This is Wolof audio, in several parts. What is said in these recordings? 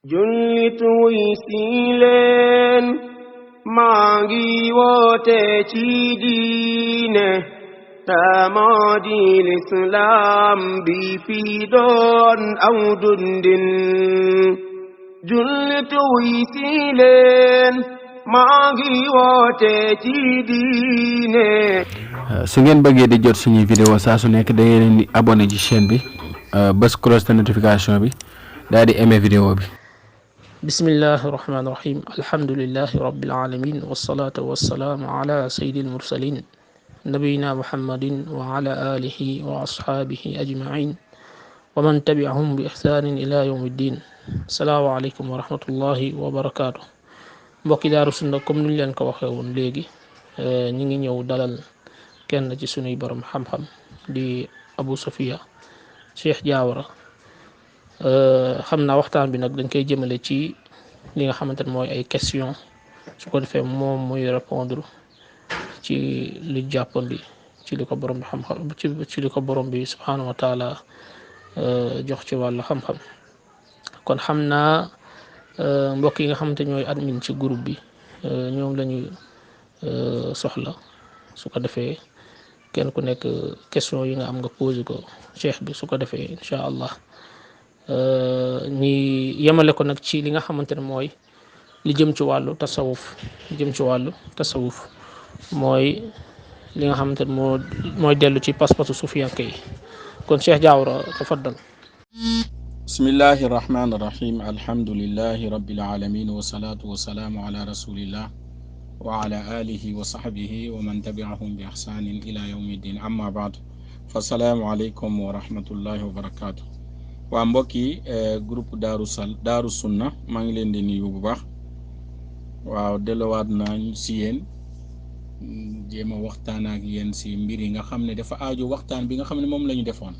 jullit wuy si leen maa ngi woote ci diine moo di lislaam bi fi doon aw dundin jullit wuy si leen maa ngi woote ci diine. su ngeen bëggee di jot suñuy vidéo saa su nekk da ngeen di abonné ci chaîne bi bës cloche de notification bi daal di aimer vidéo bi. bismillahi rahmaani rahim alhamdulillahi rabbil alamin wassalatu wassalamu ala sayyidil mursalin nabiyina muhammadin wa ala alihi wa ashabihi ajmain wa man tabi'ahum bi ihsanin ila yawmiddin. assalaamu alaykum wa rahmatullahi wa barakatuh. mbokki Daaru Sunna comme nuñ leen ko waxee woon léegi ñi ngi ñëw dalal kenn ci sunuy borom xam-xam di Abu Sofia Cheikh Diawara. xam naa waxtaan bi nag dañ koy jëmale ci li nga xamante ne mooy ay question su ko defee moom muy répondre ci li jàppandi ci li ko borom bi xam-xam ci li ko borom bi subhanahu wa taala jox ci wàllu xam-xam. kon xam naa mbokk yi nga xamante ñooy admin ci groupe bi ñoom la ñuy soxla su ko defee kenn ku nekk question yi nga am nga posé ko cheikh bi su ko defee incha allah ñi yemale ko nag ci li nga xamante ne mooy li jëm ci wàllu tasawuf mooy li nga xamante ne mooy dellu ci pas-pasu sufiyanke yi. kon Cheikh Diawara tafaddal. bismillahi irrahmani irrahim alhamdulilahi rabbil alamin wasalaatu wasalaamu ala rasulillah wa ala alihi wa sahbihi wa man tabiahum bi ihsanin ila yawmi ddin amma baad fa salaamu aleykum wa rahmatullahi wa barakatuh. waa mbokk yi groupe Daaru Sunna maa ngi leen di nuyu bu baax. waaw delluwaat nañ si yéen jéem a waxtaan ak yéen si mbir yi nga xam ne dafa aajo waxtaan bi nga xam ne moom la ñu defoon.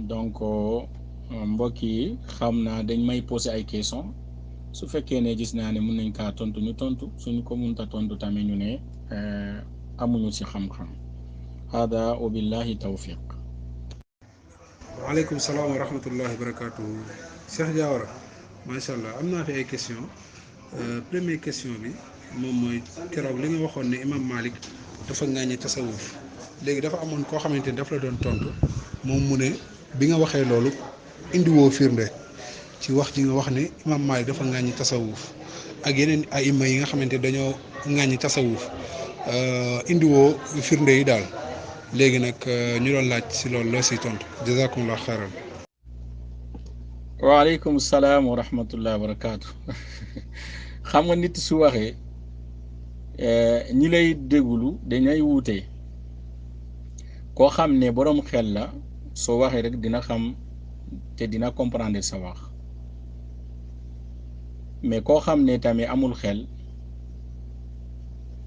donc mbokk yi xam naa dañ may poser ay questions su fekkee ne gis naa ne mën nañ kaa tontu ñu tontu suñu ko mënta tontu tamit ñu ne amuñu ci xam-xam. hada wa billahi tawfiq. waaleykum salaam wa rahmatullahi wa barakaatu. Cheikh Diawara macha allah am naa fi ay question première question bi moom mooy keroog li nga waxoon ne imam Malik dafa ŋàññi tasawuf léegi dafa amoon koo xamante ni dafa la doon tontu moom mu ne bi nga waxee loolu indiwoo firnde ci wax ji nga wax ne imam Malik dafa ŋàññi tasawuf ak yeneen ay imam yi nga xamante dañoo ŋàññi tasawuf indiwoo firnde yi daal léegi nag ñu doon laaj si loolu loo siy tontu jazakumullah xayran. waaleykum salaam wa rahmatullahi wa barakaatu. xam nga nit su waxee ñi lay déglu dañay wuute. koo xam ne boroom xel la soo waxee rek dina xam te dina comprendre sa wax mais koo xam ne tamit amul xel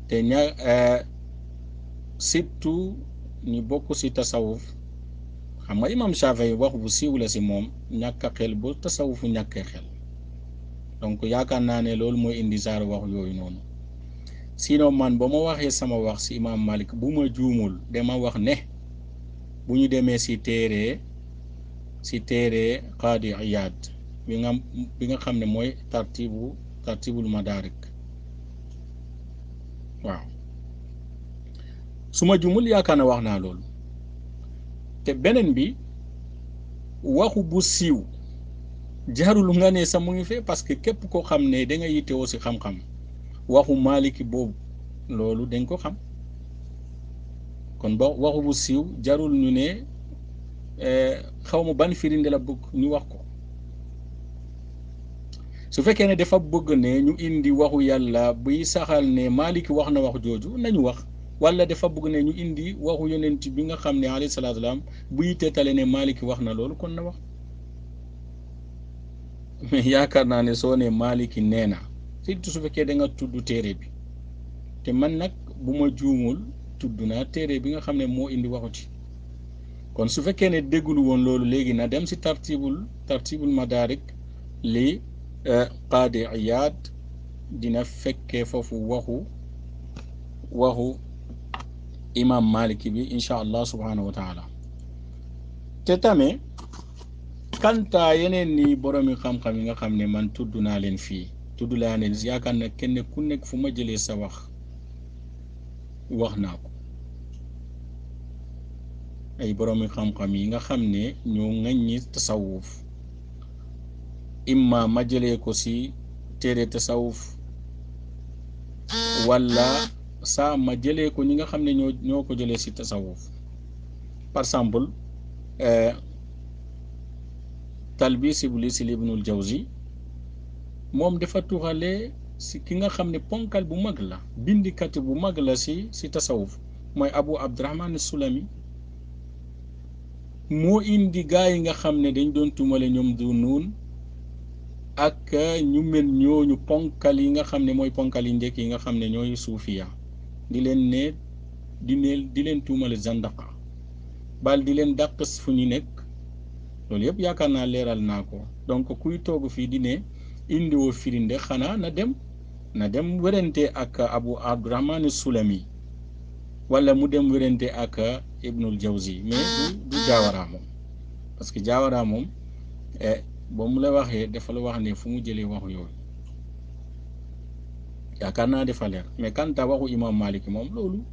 te surtout ñu bokk ci tasawuf xam nga imam Shafi'i wax bu siiw la ci moom ñàkk a xel bu tasawufu ñàkkee xel donc yaakaar naa ne loolu mooy indi saar wax yooyu noonu. sinon man ba ma waxee sama wax ci imam Malik bu ma juumul dama wax ne bu ñu demee ci téere Qaadi Iyaad bi nga xam ne mooy tartibul madarik. waaw su ma juumul yaakaar na wax naa loolu. te beneen bi waxu bu siiw jarul nga ne sax mu ngi fee parce que képp koo xam ne da nga yittewoo ci xam-xam waxu Maliki boobu loolu dañ ko xam. kon ba waxu bu siiw jarul ñu ne xaw ma ban firinde la bëgg ñu wax ko. su fekkee ne dafa bëgg ne ñu indi waxu yàlla buy saxal ne Maliki wax na wax jooju nañu wax wala dafa bëgg ne ñu indi waxu yonent bi nga xam ne alayhi salaatu salaam buy teetale ne Maliki wax na loolu kon na wax. mais yaakaar naa ne soo ne Maliki nee na surtout su fekkee da nga tudd téere bi te man nag bu ma juumul tudd naa téere bi nga xam ne moo indi waxu ci. kon su fekkee ne déggul woon loolu léegi na dem ci tartibul madarik li Qaadi Iyaad dina fekkee foofu waxu imam Maliki bi incha allah subhanahu wa taala. te tamit kanta yeneen ni boromi xam-xam yi nga xam ne man tudd naa leen fii tudd laa leen yaakaar na kenn ku nekk fu ma jëlee sa wax naa ko ay boromi xam-xam yi nga xam ne ñoo ŋaññi tasawuf imma ma jëlee ko ci téere tasawuf walla saa ma jëlee ko ñi nga xam ne ñoo ko jëlee ci tasawuf par exemple talbis iblis ibnul jawzi moom dafa tuxalee ci ki nga xam ne ponkal bu mag la bindikat bu mag la ci tasawuf mooy abu abdurahman sulami moo indi gaa yi nga xam ne dañ doon tumale ñoom du nuun ak ñu mel ñooñu ponkal yi nga xam ne mooy ponkal yi njëkk yi nga xam ne ñooy suufiya di leen tuumale zandaqa bal di leen dàq fu ñu nekk loolu yëpp yaakaar naa leeral naa ko donc kuy toog fii di ne indiwoo firinde xanaa na dem wérante ak abu abdurahman sulami wala mu dem wérante ak ibnul jawzi mais du jaawaraa moom parce que jaawaraa moom ba mu la waxee dafa la wax ne fu mu jëlee waxu yooyu yaakaar naa dafa leer mais kanta waxu imam malik moom loolu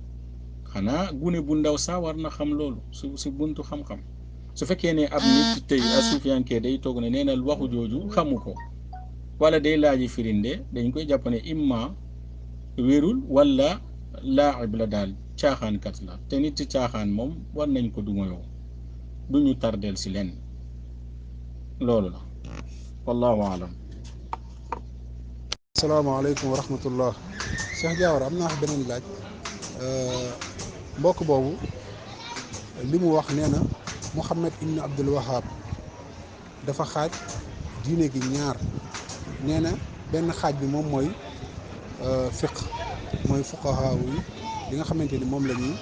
xanaa gune bu ndaw saa war na xam loolu si buntu xam-xam su fekkee ne ab nit tey a suufiyankee day toog ne nee na waxu jooju xamu ko wala day laaji firinde dañ koy jàpp ne imma wérul wala laaib la daal caaxaankat la te nit ci caaxaan moom war nañ ko dumayoo du ñu tardel si leen loolu la wallahu alam. asalaamaaleykum wa rahmatullah. Cheikh Diawara am naa wax beneen laaj mbokk boobu li mu wax nee na Muhammad ibn Abdul Wahab dafa xaaj diine gi ñaar nee na benn xaaj bi moom mooy fiqh mooy fuqahaa yi li nga xamante ni moom la ñuy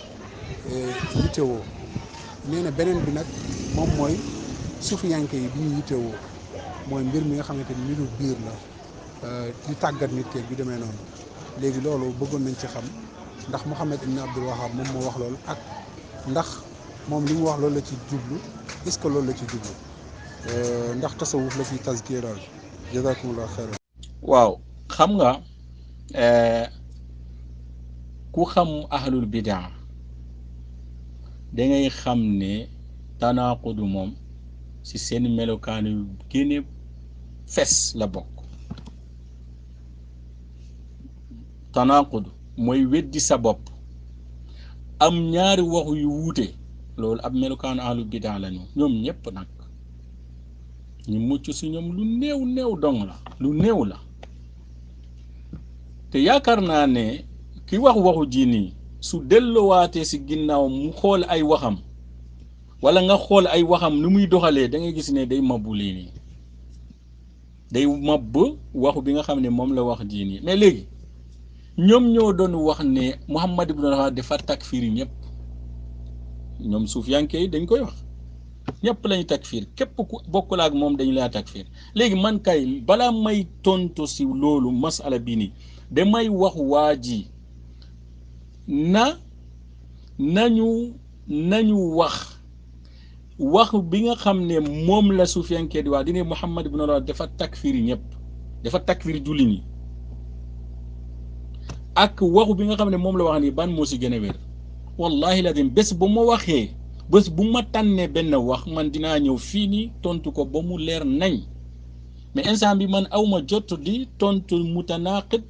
yittewoo nee na beneen bi nag moom mooy sufiyanke yi bi ñu yittewoo mooy mbir mi nga xamante ni mbiru biir la di tàggat nit keeg bi demee noonu léegi loolu bëggoon nañ ci xam ndax Muhammad ibn Abdul Wahab moom moo wax loolu ak ndax moom li mu wax loolu la ci jublu est-ce que loolu la ci jublu ndax tasawuf la ci tazkiral jazakumullah xayran. waaw xam nga ku xam ahlul bidaa da ngay xam ne tanaaqudu moom ci seen melokaan yu génne fes la bokk. tanaaqudu mooy weddi sa bopp am ñaari waxu yu wuute loolu ab melokaanu ahlul bidaa la ñoom ñëpp nag ñu mucc ci ñoom lu néew dong la lu néew la te yaakaar naa ne ki waxu ji nii su delluwaatee ci ginnaaw mu xool ay waxam wala nga xool ay waxam nu muy doxalee da ngay gis ne day mabbu lii nii day mabb waxu bi nga xam ne moom la wax ji nii mais léegi ñoom ñoo doon wax ne Muhammad ibn Wahab dafa takfir ñëpp ñoom suufiyanke yi dañ koy wax ñëpp lañu takfir képp ku bokkul ak moom dañu laa takfir léegi man kay balaa may tontu ci loolu masala bi nii damay wax waa ji nañu wax bi nga xam ne moom la suufiyanke di wax di ne Muhammad ibn Wahab dafa takfir ñëpp dafa takfir julli ñi ak waxu bi nga xam ne moom la wax ni ban moo ci gën a wér wallahi la dem bés bu ma waxee bés bu ma tànnee benn wax man dinaa ñëw fii nii tontu ko ba mu leer nañ mais instant bi man awma jot di tontu mutanaqid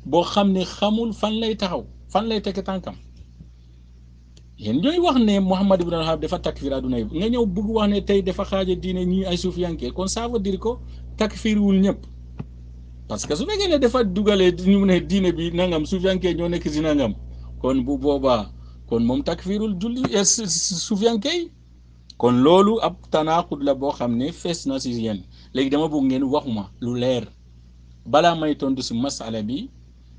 boo xam ne xamul fan lay taxaw fan lay tekk tànkam yéen ñooy wax ne Muhammad ibn Wahab dafa takfir aduna yi nga ñëw bëgg wax ne tey dafa xaaja diine ñii ay suufiyanke kon ça veut dire que takfirwul ñëpp parce que su fekkee ne dafa dugalee ñu ne diine bi nangam suufiyanke ñoo nekk si nangam kon bu boobaa kon moom takfirul julli suufiyanke yi kon loolu ab tanaqud la boo xam ne fees na si yéen léegi dama bëgg ngeen waxuma lu leer balaa may tontu si masala bi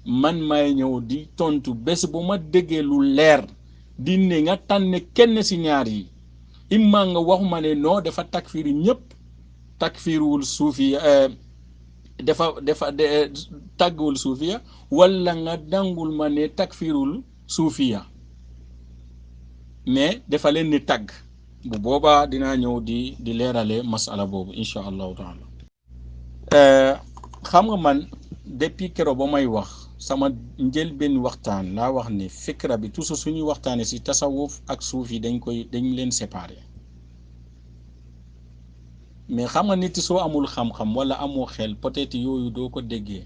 man may ñëw di tontu bés bu ma déggee lu leer di ne nga tànn kenn si ñaar yi imma nga waxuma ne non dafa takfir ñëpp takfirul suufi dafa tàggul suufiya wala nga dangul ma ne takfirul suufiya mais dafa leen ni tàgg bu boobaa dinaa ñëw di leerale masala boobu incha allahu taala. xam nga man depuis keroog ba may wax sama njëlbéen waxtaan laa wax ne fikra bi toujours suñuy waxtaanee si tasawuf ak suuf yi dañ leen séparer mais xam nga nit soo amul xam-xam wala amoo xel peut-être yooyu doo ko déggee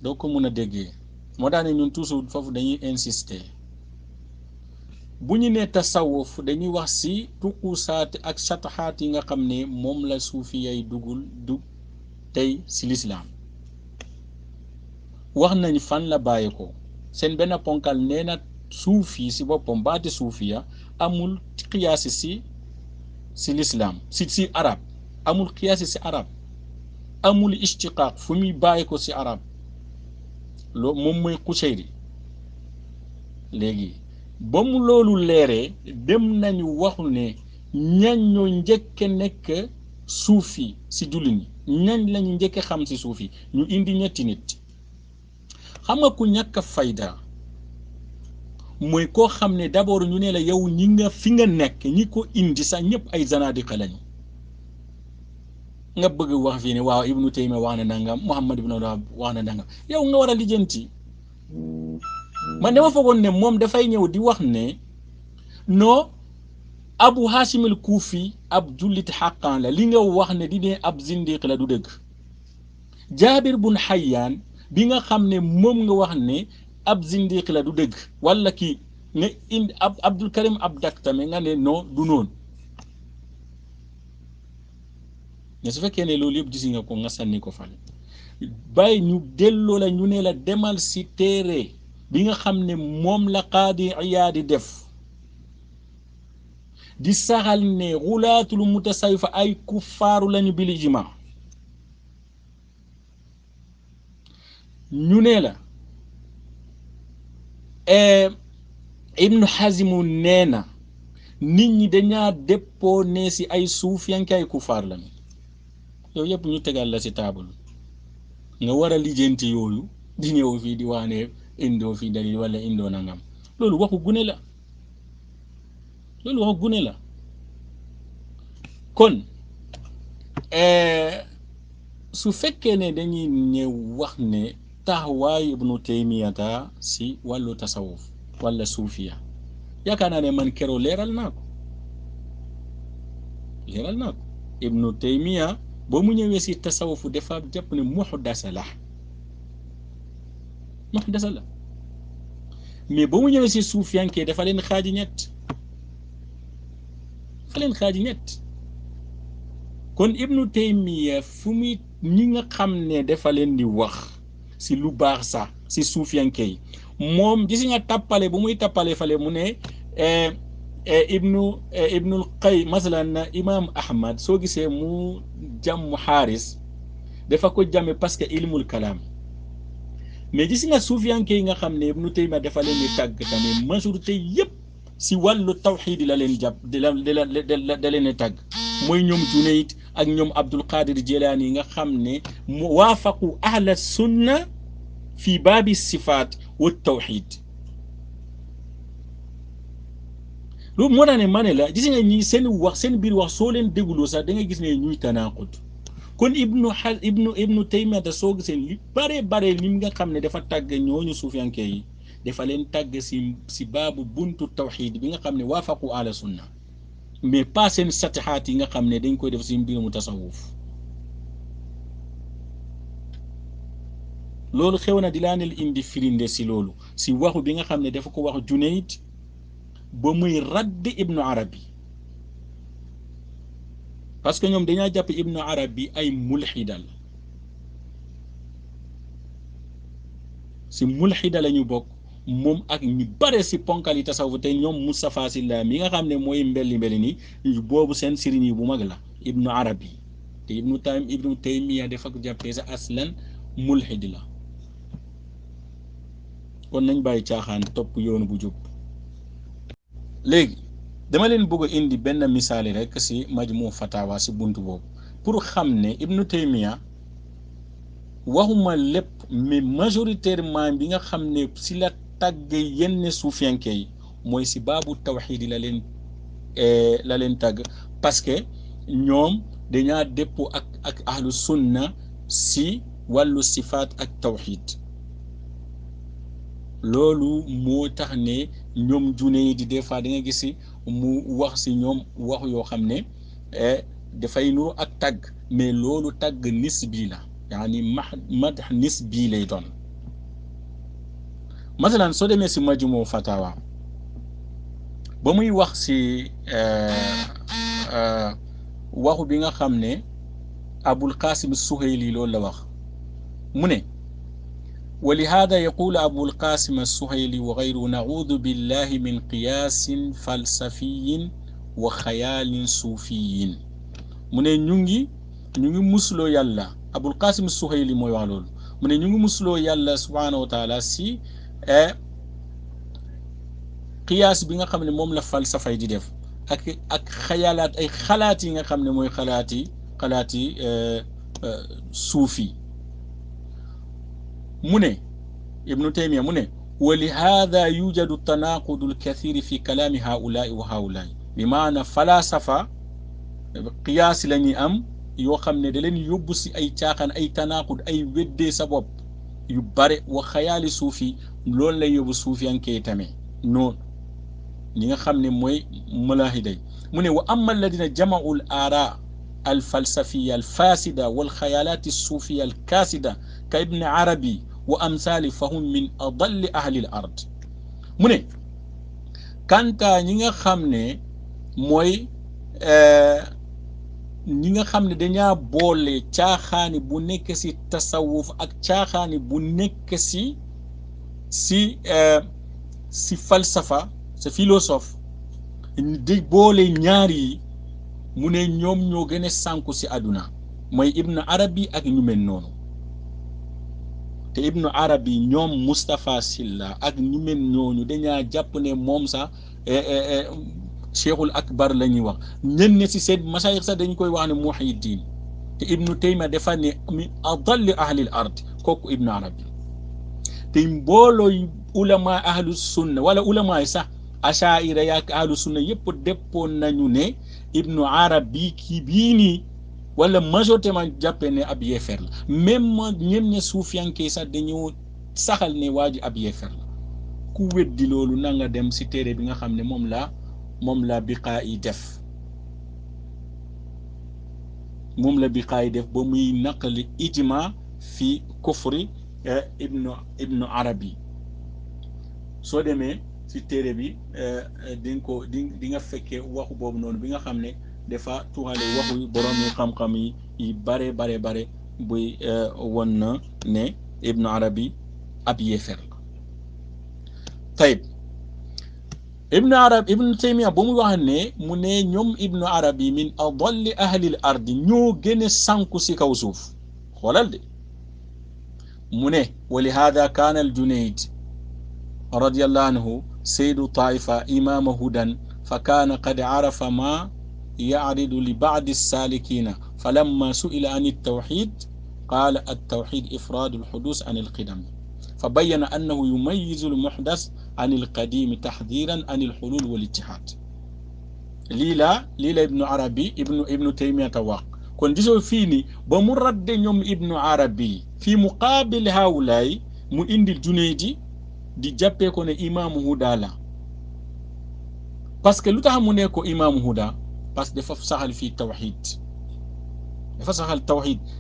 doo ko mun a déggee moo tax ne ñun toujours foofu dañuy insister bu ñu nee tasawuf dañuy wax si tuqusaat ak sataxaat yi nga xam ne moom la suufi yay dugg tey si lislaam wax nañ fan la bàyyi ko seen benn ponkal nee na suufi si boppam baati suufiya amul xiyaasi si lislaam si arab amul xiyaasi si arab amul ishtiqaaq fu muy bàyyi ko si arab loolu moom mooy Qushayri léegi ba mu loolu leeree dem nañu waxu ne ñañ ñoo njëkke nekk suufi si jullit ñi ñañ lañu njëkke xam si suufi ñu indi ñetti nit xam nga ku ñàkk fayda mooy koo xam ne d'abord ñu ne la yow ñi nga fi nga nekk ñi ko indi sax ñëpp ay zanadiqa lañu nga bëgg wax fii ne waaw Ibnu Taymiya wax na nangam Muhammad ibn Wahhab wax na nangam yow nga war a lijjanti man dama foogoon ne moom dafay ñëw di wax ne non Abu Hashim al Kufi ab jullit xaqan la li nga wax ne di ne ab zindiq la du dëgg Jaabir bun Hayyan bi nga xam ne moom nga wax ne ab zindiq la du dëgg wala kii nga indi Abdul Karim ab daktame nga ne non du noonu mais su fekkee ne loolu yëpp gis nga ko nga sànni ko fale bàyyi ñu delloo la ñu ne la demal si téere bi nga xam ne moom la Qaadi Iyaad di def di saxal ne xulaatul mutasawwifa ay kuffaaru lañu bil ijma ñu ne la Ibnu Hazm nee na nit ñi dañaa déppoo ne si ay suufiyanke ay kuffaar lañu yow yëpp ñu tegal la si taabal nga war a lijjanti yooyu di ñëw fii di waane indoo fii dalil wala indoo nangam loolu waxu gune la kon su fekkee ne dañuy ñëw wax ne taxawaayu Ibnu Taymiyata si wàllu tasawuf wala suufiya yaakaar naa ne man keroo leeral naa ko Ibnu Taymiya ba mu ñëwee si tasawufu dafa jàpp ne muhdasa la mais ba mu ñëwee si suufiyanke dafa leen xaaji ñett kon Ibnu Taymiya fu muy ñi nga xam ne dafa leen di wax si lu baax sax si suufiyanke yi moom gis nga tappale bu muy tappale fale mu ne ibnul Qayyim masalan imam Ahmad soo gisee mu jàmm Xaaris dafa ko jàmme parce que ilmul kalaam mais gis nga suufiyanke yi nga xam ne Ibnu Taymiya dafa leen di tàgg tamit majorité yëpp si wàllu tawxiid la leen jàpp da leen di tàgg mooy ñoom Junayd ak ñoom Abdul Qadir Jilaani yi nga xam ne waafaqu ahla sunna fi baabi sifaat wa tawxiid loolu moo tax ne ma ne la gis nga ñi seen biir wax soo leen dégloo sax da nga gis ne ñuy tanaaqud kon Ibnu Taymiya da soo gisee li bare li nga xam ne dafa tàgg ñooñu suufiyanke yi dafa leen tàgg si baabu buntu tawxiid bi nga xam ne waafaqu ahla sunna mais pas seen sataxaat yi nga xam ne dañ koy def si mbir mu tasawuf loolu xew na di laa nel indi firinde si loolu si waxu bi nga xam ne dafa ko wax Junayd ba muy raddi Ibnu Arabi parce que ñoom dañaa jàpp Ibnu Arabi ay mulxida la si mulxida la ñu bokk moom ak ñu bare si ponkal yi tasawuf te ñoom Mustafa Silla mi nga xam ne mooy mbelli ni boobu seen sëriñ yi bu mag la Ibnu Arabi te Ibnu Taymiya dafa ko jàppee sa aslan mulxid la kon nañ bàyyi caaxaan topp yoonu bu jub léegi dama leen bëgg a indi benn misaali rek si Majmu Fatawa si buntu boobu pour xam ne Ibnu Taymiya waxuma lépp mais majoritairement bi nga xam ne si la tàgge yenn suufiyanke yi mooy si baabu tawxiid la leen tàgg parce que ñoom dañaa dëppoo ak ahlu sunna si wàllu sifaat ak tawxiid loolu moo tax ne ñoom Junayd des fois da nga gis si mu wax si ñoom wax yoo xam ne dafay nuru ak tàgg mais loolu tàgg nisbi la yaani madax nisbi lay doon masalan soo demee si Majmu Fatawa ba muy wax si waxu bi nga xam ne Abul Qasim Suhayli loolu la wax mu ne ولهذا يقول أبو القاسم السهيلي وغيره نعوذ بالله من قياس فلسفي وخيال صوفي mu ne ñu ngi musloo yàlla Abul Qasim Suhayli mooy wax loolu mu ne ñu ngi musloo yàlla subhanahu wa taala si qiyaas bi nga xam ne moom la falsafay di def ak xayalaat ay xalaat yi nga xam ne mooy xalaati suufi mu ne Ibnu Taymiya mu ne wa li hada yujadu tanaqudu alkathiri fi kalaami haulaai wa haulaai bi maana falasafa qiyaas la ñuy am yoo xam ne da leen yóbbu si ay caaxaan ay tanaqud ay weddee sa bopp yu bare wa xayaali suufi loolu lay yóbbu suufiyankee tamit noonu ñi nga xam ne mooy malaahiday mu ne wa amma alladina jamau al aara al falsafiya al fasida wal xayalaati suufiya al kaasida ka ibni arabi wa amsaali fahum min adalli ahli al ard mu ne kanta ñi nga xam ne mooy ñi nga xam ne dañaa boole caaxaani bu nekk si tasawuf ak caaxaani bu nekk si falsafa sa philosophe di boole ñaar yi mu ne ñoom ñoo gën a sànku si àdduna mooy Ibn Arabi ak ñu mel noonu te Ibn Arabi ñoom Moustapha Silla ak ñu mel ñooñu dañaa jàpp ne moom sax cheikhul akbar la ñuy wax ñenn si seen masaayix sax dañu koy wax ne Muhyiddin te Ibnu Taymiya dafa ne min adalli ahlil ard kooku Ibn Arabi te mboolooy ulama ahlu sunna wala ulama yi sax achaira yaak ahlu sunna yëpp déppoon nañu ne Ibnu Arabi kii bii nii wala majorité ma jàppee ne ab yeefeer la même ñem ne suufiyanke sax dañoo saxal ne waa ji ab yeefeer la ku weddi loolu na nga dem si téere bi nga xam ne moom la Biqaa'i def ba muy naqali ijma fi kufri ibnu arabi soo demee si téere bi di nga fekkee waxu boobu noonu bi nga xam ne dafa tuxale waxu borom yi xam-xam yi bare buy won na ne ibnu arabi ab yéefar la tayib ibnu Taymiya ba mu wax ne mu ne ñoom ibnu arabi min adalli ahlil ardi ñoo gën a sànku si kaw suuf xoolal de mu ne wa li hada kaana al Junayd radiyallahu anhu sayyidu taifa imama hudan fa kaana qad arafa ma yaaridu li baadi salikina falamma su'ila an at-tawhid qaala at-tawhid ifraadu al-hudus an al-qidam fa bayyana annahu yumayyizu al-muhdas an al-qadim tahdhiran an al-hulul wal-ittihad lii la ibnu arabi ibnu Taymiya ta wax kon gisoo fii ni ba mu radde ñoom ibnu arabi fii muqaabil haawulaay mu indil Junaydi di jàppee ko ne imaamu huda la parce que lu tax mu ne ko imaamu huda parce que dafa saxal fii tawxid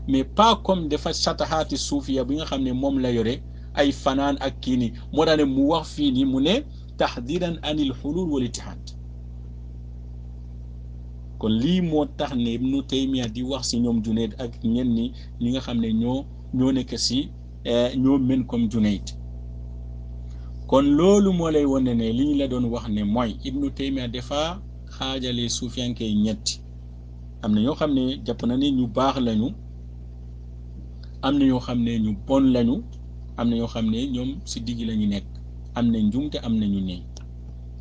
mais pas comme dafa satahaati suufiya bi nga xam ne moom la yore ay fanaan ak kii ni moo tax ne mu wax fii ni mu ne tahdiran anil hulul wal ittihad kon lii moo tax ne Ibnu Taymiya di wax si ñoom Junayd ak ñenn ñi nga xam ne ñoo nekk si ñoo mën comme Junayd kon loolu moo lay wane ne li ñu la doon wax ne mooy Ibnu Taymiya dafa xaajale suufiyanke yi ñetti am na ñoo xam ne jàpp na ne ñu baax lañu am na ñoo xam ne ñu bon lañu am na ñoo xam ne ñoom si digg la ñu nekk am na njumte am na ñu ne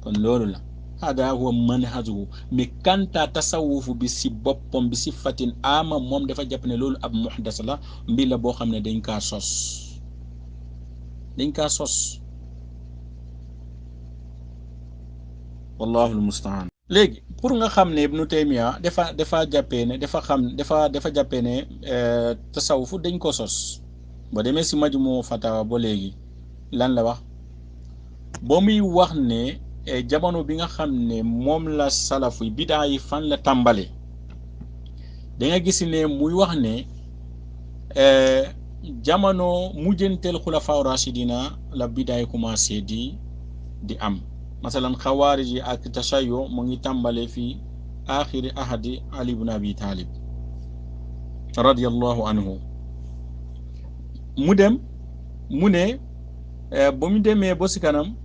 kon loolu la hada huwa manhajuhu mais kanta tasawufu bi si boppam bi si fatin ama moom dafa jàpp ne loolu ab muhdas la mbir la boo xam ne dañ kaa sos wallahu almustaan. léegi pour nga xam ne Ibnu Taymiya dafa jàppee ne dafa jàppee ne tasawufu dañ ko sos ba demee si Majmu Fatawa ba léegi lan la wax ba muy wax ne jamono bi nga xam ne moom la salafu yi bidaa yi fan la tàmbale da nga gis ne muy wax ne jamono mujjanteel xulafaa rashidina la bidaa yi commencé di am masalan xawaarij yi ak tashayyu mu ngi tàmbale fi axiri ahadi Ali ibn Abi Talib radiyallahu anhu mu ne ba mu demee ba si kanam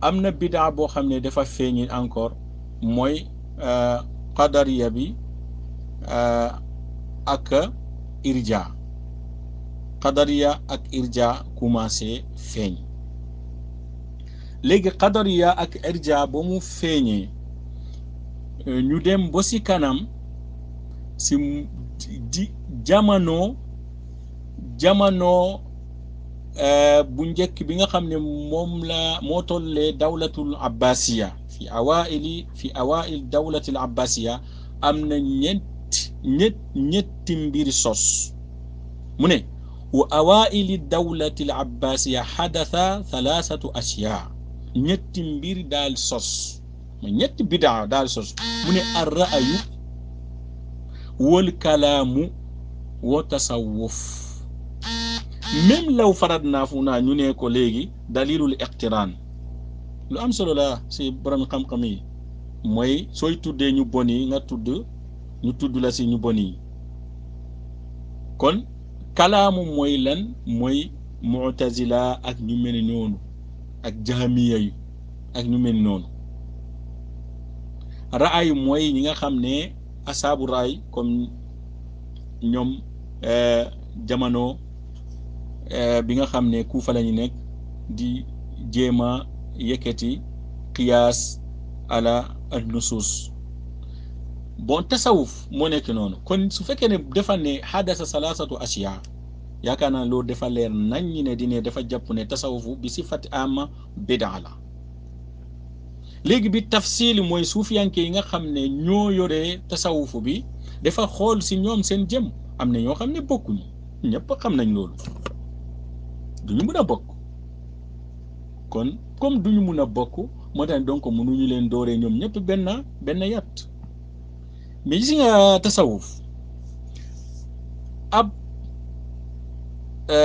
am na bidaa boo xam ne dafa feeñi encore mooy qadariya bi ak irja qadariya ak irja commencé feeñ léegi qadariya ak irja ba mu feeñee ñu dem ba si kanam si di jamono bu njëkk bi nga xam ne moom la moo tollee dawlatul abbasiya fi awail dawlatil abbasiya am na ñetti mbiri sos mu ne wa awaili dawlatil abbasiya xadatha thalathatu ashyaa ñetti mbir daal sos ñetti bidaa daal sos mu ne ar ra'yu wal kalaamu wa tasawuf même law faradna fu naa ñu ne ko léegi dalilul iqtiraan lu am solo la si borom xam-xam yi mooy sooy tuddee ñu bon yi nga tudd la si ñu bon yi kon kalaamu mooy lan mooy mu'tazila ak ñu mel noonu ak jahamiya yi ak ñu mel noonu raay mooy ñi nga xam ne asaabu raay comme ñoom jamono bi nga xam ne Kuufa la ñu nekk di jéem a yëkkati qiyaas ala an-nusus bon tasawuf moo nekk noonu kon su fekkee ne dafa ne hadasa salasatu asiya yaakaar naa loolu dafa leer nañ ñi ne dine dafa jàpp ne tasawufu bi sifati ama bidaa la léegi bi tafsili mooy suufiyanke yi nga xam ne ñoo yoree tasawufu bi dafa xool si ñoom seen jëm am na ñoo xam ne bokkuñu ñëpp xam nañ loolu duñu mën a bokk kon comme duñu mën a bokk moo tax donc mënuñu leen dooree ñoom ñëpp benn yat mais gis nga tasawuf ab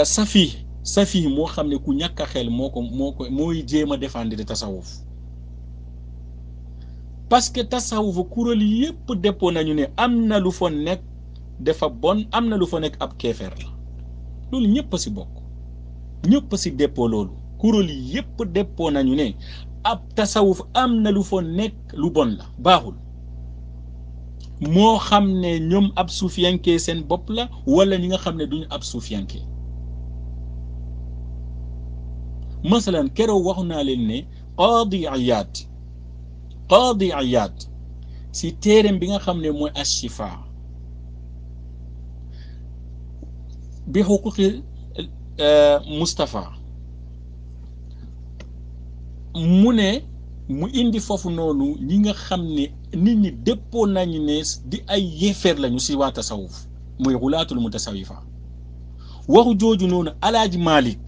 safi moo xam ne ku ñàkk a xel mooy jéem a défendre tasawuf parce que tasawuf kuréel yépp dépôt nañu ne am na lu fa nekk dafa bon am na lu fa nekk ab keefeer la loolu ñëpp a si bokk ñëpp a si dépôt loolu kuréel yépp dépôt nañu ne ab tasawuf am na lu fa nekk lu bon la baaxul moo xam ne ñoom ab suufiyanke seen bopp la wala ñi nga xam ne duñu ab suufiyanke masalan keroog waxu naa leen ne Qaadi Iyaad si téereem bi nga xam ne mooy Ash-Shifaa bi xuquqi Mustafa mu ne mu indi foofu noonu ñi nga xam ne nit ñi dëppoo nañu ne di ay yéefeer lañu si waa tasawuf mooy xulaatul mutasawifa waxu jooju noonu Alaaji Malik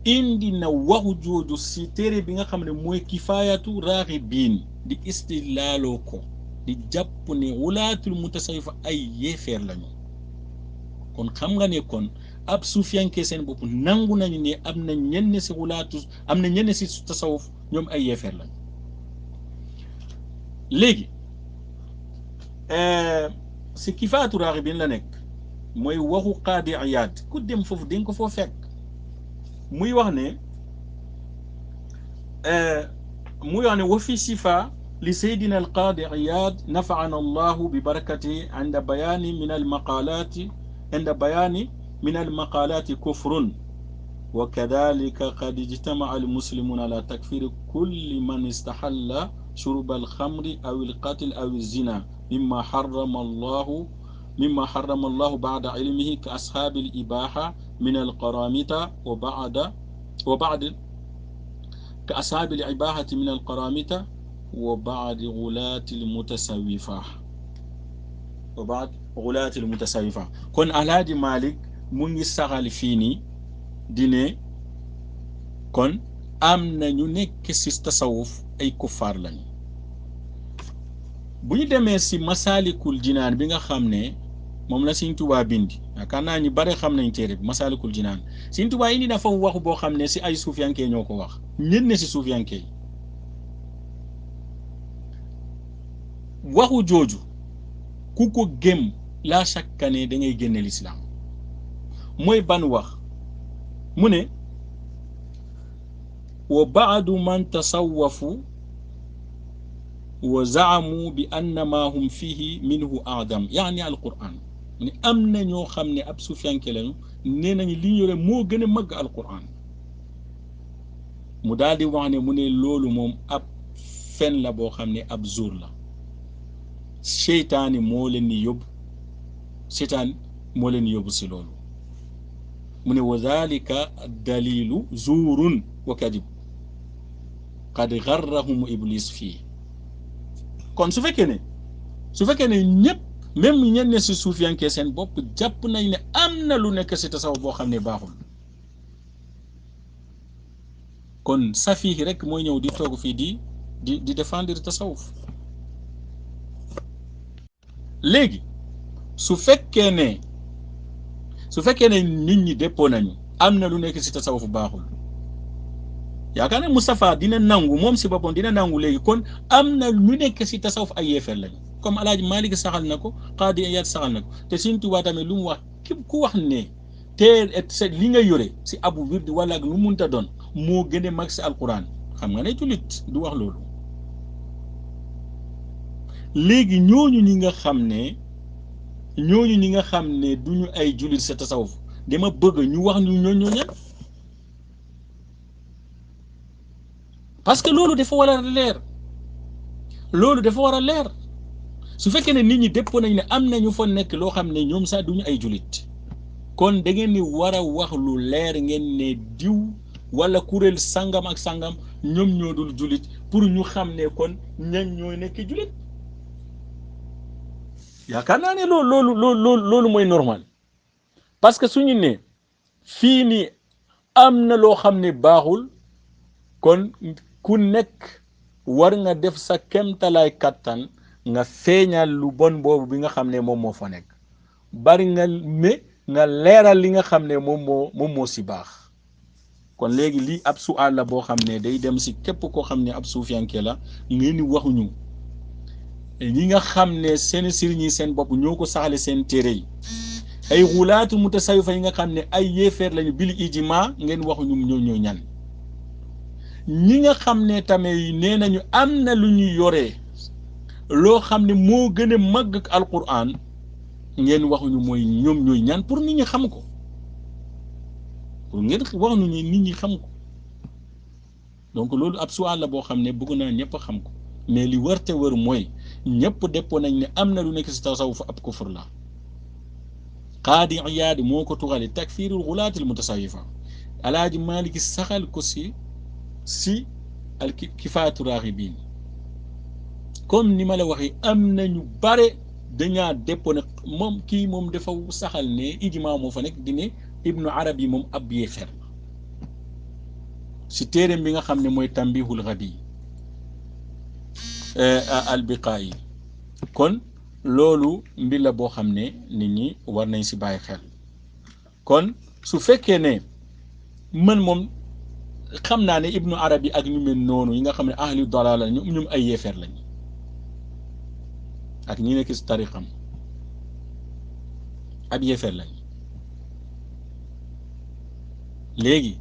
indi na waxu jooju si téere bi nga xam ne mooy kifaayatu raaxibiin di istilaaloo ko di jàpp ne xulaatul mutasawifa ay yéefeer lañu kon xam nga ne kon ab suufiyanke seen bopp nangu nañu ne am na ñenn si tasawuf ñoom ay yéefeer lañu léegi si kifaatu raaxibiin la nekk mooy waxu Qaadi Iyaad ku dem foofu dañ ko foo fekk muy wax ne wa fi sifa li saydina al Qaadi Iyaad nafaana allahu bi barakatihi inda bayaani min al maqalaati kufrun wa kadhalika qad ijtama'a al muslimuna ala takfiri kulli man istahalla شرب الخمر أو القتل أو الزنا مما حرم الله بعد علمه كأصحاب الإباحة من القرامطة وبعد كأصحاب الإباحة من القرامطة wa baadi gulaatil mutasawifa kon Alaaji Malik mu ngi saxal fii nii di ne kon am na ñu nekk ci tasawuf ay kuffaar lañu. bu ñu demee ci Masaalikul Jinaan bi nga xam ne moom la Sëriñ Tuubaa bindi yaakaar naa ñu bare xam nañ téere bi Masaalikul Jinaan Sëriñ Tuubaa indi na fa waxu boo xam ne ci ay suufiyanke ñoo ko wax ñenn ci suufiyanke yi waxu jooju ku ko gëm laa shakka ne da ngay génne lislaam mooy ban wax mu ne wa baadu man tasawwafu wa zaamu bi anna ma hum fihi minhu aadam yaani alquran mu ne am na ñoo xam ne ab suufiyanke lañu nee nañu li ñu yore moo gën a màgg alquran mu daal di wax ne mu ne loolu moom ab fen la boo xam ne ab zuur la seytaani moo leen di yóbbu si loolu mu ne wa dalika dalilu zuurun wa kadib qad garrahum iblis fii kon su fekkee ne ñëpp même ñenn si suufiyanke seen bopp jàpp nañ ne am na lu nekk si tasawuf boo xam ne baaxul kon safihi rek mooy ñëw di toog fii di défendre tasawuf léegi su fekkee ne nit ñi déppoo nañu am na lu nekk si tasawuf baaxul yaakaar ne Moustapha dina nangu moom si boppam dina nangu léegi kon am na lu nekk si tasawuf ay yéefar lañu comme Alaaji Malik saxal na ko Qaadi Iyaad saxal na ko te Sëriñ Tuubaa tamit lu mu wax képp ku wax ne te li nga yore si abu wird wala ak lu munta doon moo gën a mag si alquran xam nga ne jullit du wax loolu. léegi ñooñu ñi nga xam ne duñu ay jullit sa tasawuf dama bëgg ñu wax ñu ñooñu ñan parce que loolu dafa war a leer su fekkee ne nit ñi dépp nañ ne am nañu fa nekk loo xam ne ñoom sax duñu ay jullit kon da ngeen ni war a wax lu leer ngeen ne diw wala kuréel sangam ak sangam ñoom ñoo dul jullit pour ñu xam ne kon ñan ñooy nekk jullit yaakaar naa ne loolu mooy normal parce que suñu ne fii nii am na loo xam ne baaxul kon ku nekk war nga def sa kemtalaay kattan nga feeñal lu bon boobu bi nga xam ne moom moo fa nekk bari nga leeral li nga xam ne moom moo si baax kon léegi lii ab su'aal la boo xam ne day dem si képp koo xam ne ab suufiyanke la ngeen ni waxuñu ñi nga xam ne seen sëriñ yi seen bopp ñoo ko saxale seen téere yi ay xulaatu mutasawifa yi nga xam ne ay yéefeer lañu bil ijma ngeen waxuñu ñoo ñan ñi nga xam ne tamit nee nañu am na lu ñu yoree loo xam ne moo gën a màgg ak alquran ngeen waxuñu mooy ñoom ñooy ñan pour nit ñi xam ko pour ngeen wax nu nit ñi xam ko donc loolu ab suwaal la boo xam ne bëgg naa ñëpp xam ko mais li wërte wër mooy ñëpp déppoo nañ ne am na lu nekk si tasawuf ab kufur la Qaadi Iyaad moo ko tuxale takfiirul xulaatil mutasawifa Alaaji Malik saxal ko si al kifaatu raaxibiin comme ni ma la waxee am na ñu bare dañaa déppoo ne moom dafa saxal ne ijmaa moo fa nekk di ne Ibnu Arabi moom ab yéefar la si téereem bi nga xam ne mooy Tanbihul Ghabi al-Biqaa'i kon loolu mbir la boo xam ne nit ñi war nañ si bàyyi xel kon su fekkee ne man moom xam naa ne Ibnu Arabi ak ñu mel noonu yi nga xam ne ahli dalaala la ñoom ay yéefar lañ ak ñi nekk si tariqam ab yéefar lañ léegi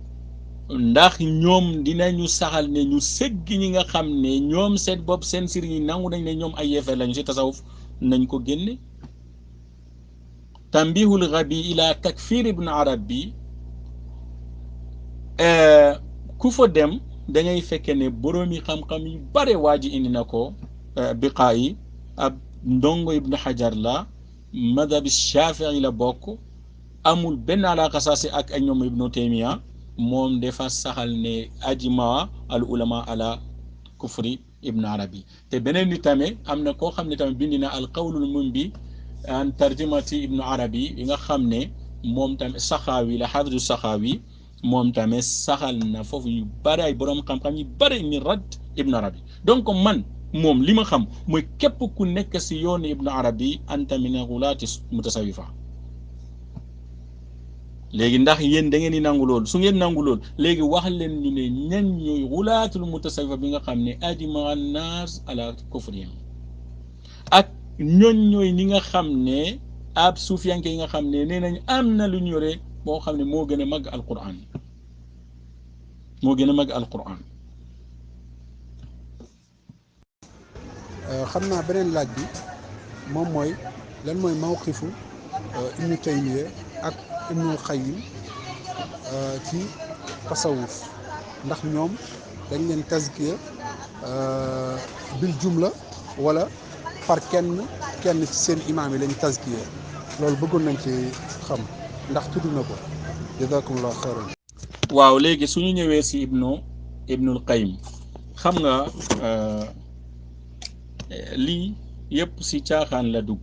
ndax ñoom dinañu saxal ne ñu segg ñi nga xam ne ñoom seen bopp seen sëriñ yi nangu nañ ne ñoom ay yéefar lañu si tasawuf nañ ko génne Tanbihul Ghabi ila takfir Ibn Arabi ku fa dem dangay fekke ne boroomi xam-xam yu bare waa ji indi na ko Biqaa'i ab ndongo Ibn Hajar la madhab Shafii la bokk amul benn alaaka saasi ak ñoom Ibnu Taymiya moom dafa saxal ne ajma al ulama ala kufri ibnu arabi te beneen ni tamit am na koo xam ne tamit bind na al qawlul mumbi an tarjumati ibnu arabi yi nga xam ne moom tamit saxaawi la xafidu saxaawi moom tamit saxal na foofu yu bëri ay boroom xam-xam yu bëri ni rad ibnu arabi donc man moom li ma xam mooy képp ku nekk si yoonu ibnu arabi anta min gulaati mutasawifa léegi ndax yéen da ngeen di nangu loolu su ngeen nangu loolu léegi wax leen ñu ne ñan ñooy gulaatul mutasawifa bi nga xam ne ajma annaas ala kufrihim ak ñooñ ñooy ñi nga xam ne ab suufiyanke yi nga xam ne nee nañ am na lu ñu yore boo xam ne moo gën a màgg alquran moo gën a màgg alquran. xam naa beneen laaj bi moom mooy lan mooy mawqifu Ibnu Taymiya ak Ibnul Qayyim ci tasawuf ndax ñoom dañ leen tazkiya bil jumla wala par kenn ci seen imaam yi lañ tazkiya loolu bëggoon nañ ci xam ndax tudd na ko jazakumullahu xayran. waaw léegi suñu ñëwee si Ibnul Qayyim xam nga lii yëpp si caaxaan la dugg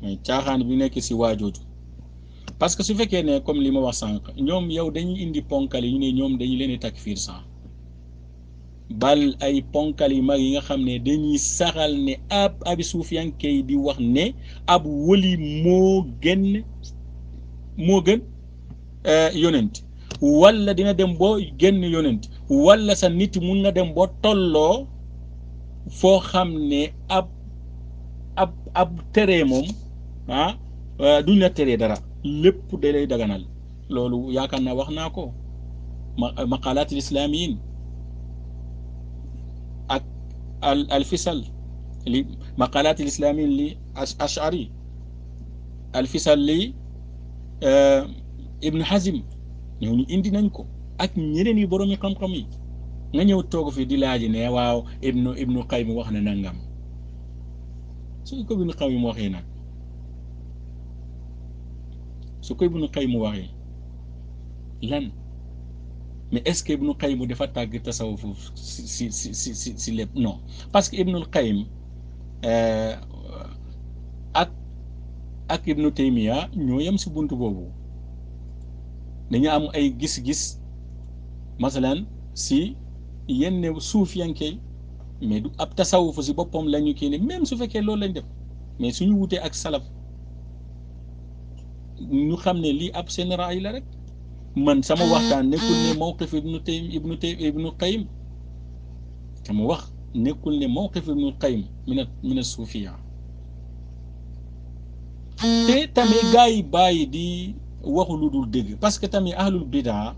mais caaxaan bi nekk si waajooju parce que su fekkee ne comme li ma wax sànq ñoom yow dañuy indi ponkal yi ñu ne ñoom dañu leen di takfiir sax bal ay ponkal yi mag yi nga xam ne dañuy saxal ne abi suufiyanke yi di wax ne ab wëli moo gën yonent wala dina dem boo génn yonent wala sa nit mun na dem boo tolloo foo xam ne ab teree moom duñ la teree dara lépp da lay daganal loolu yaakaar naa wax naa ko maqalaat al islamiyin ak al fisal li maqalaat al islamiyin li ashari al fisal li ibnu hazim ñooñu indi nañ ko ak ñeneen yi boroomi xam-xam yi nga ñëw toog fi di laaj ne waaw ibnu Qayyim wax na nangam su ko ibnu Qayyim waxee nag su ko ibnu Qayyim waxee lan mais est-ce que ibnu Qayyim dafa tàgg tasawuf si lépp non parce que ibnul Qayyim ak ibnu Taymiya ñoo yem si buntu boobu dañu am ay gis-gis masalan si yenn suufiyanke mais du ab tasawuf si boppam la ñu kii ne même su fekkee loolu lañ def mais suñu wutee ak salaf ñu xam ne lii ab seen raay la rek man sama waxtaan nekkul ne mawqif ibnu Qayyim sama wax nekkul ne mawqif ibnu Qayyim mina suufiya te tamit gars yi bàyyi di waxu lu dul dëgg parce que tamit ahlul bidaa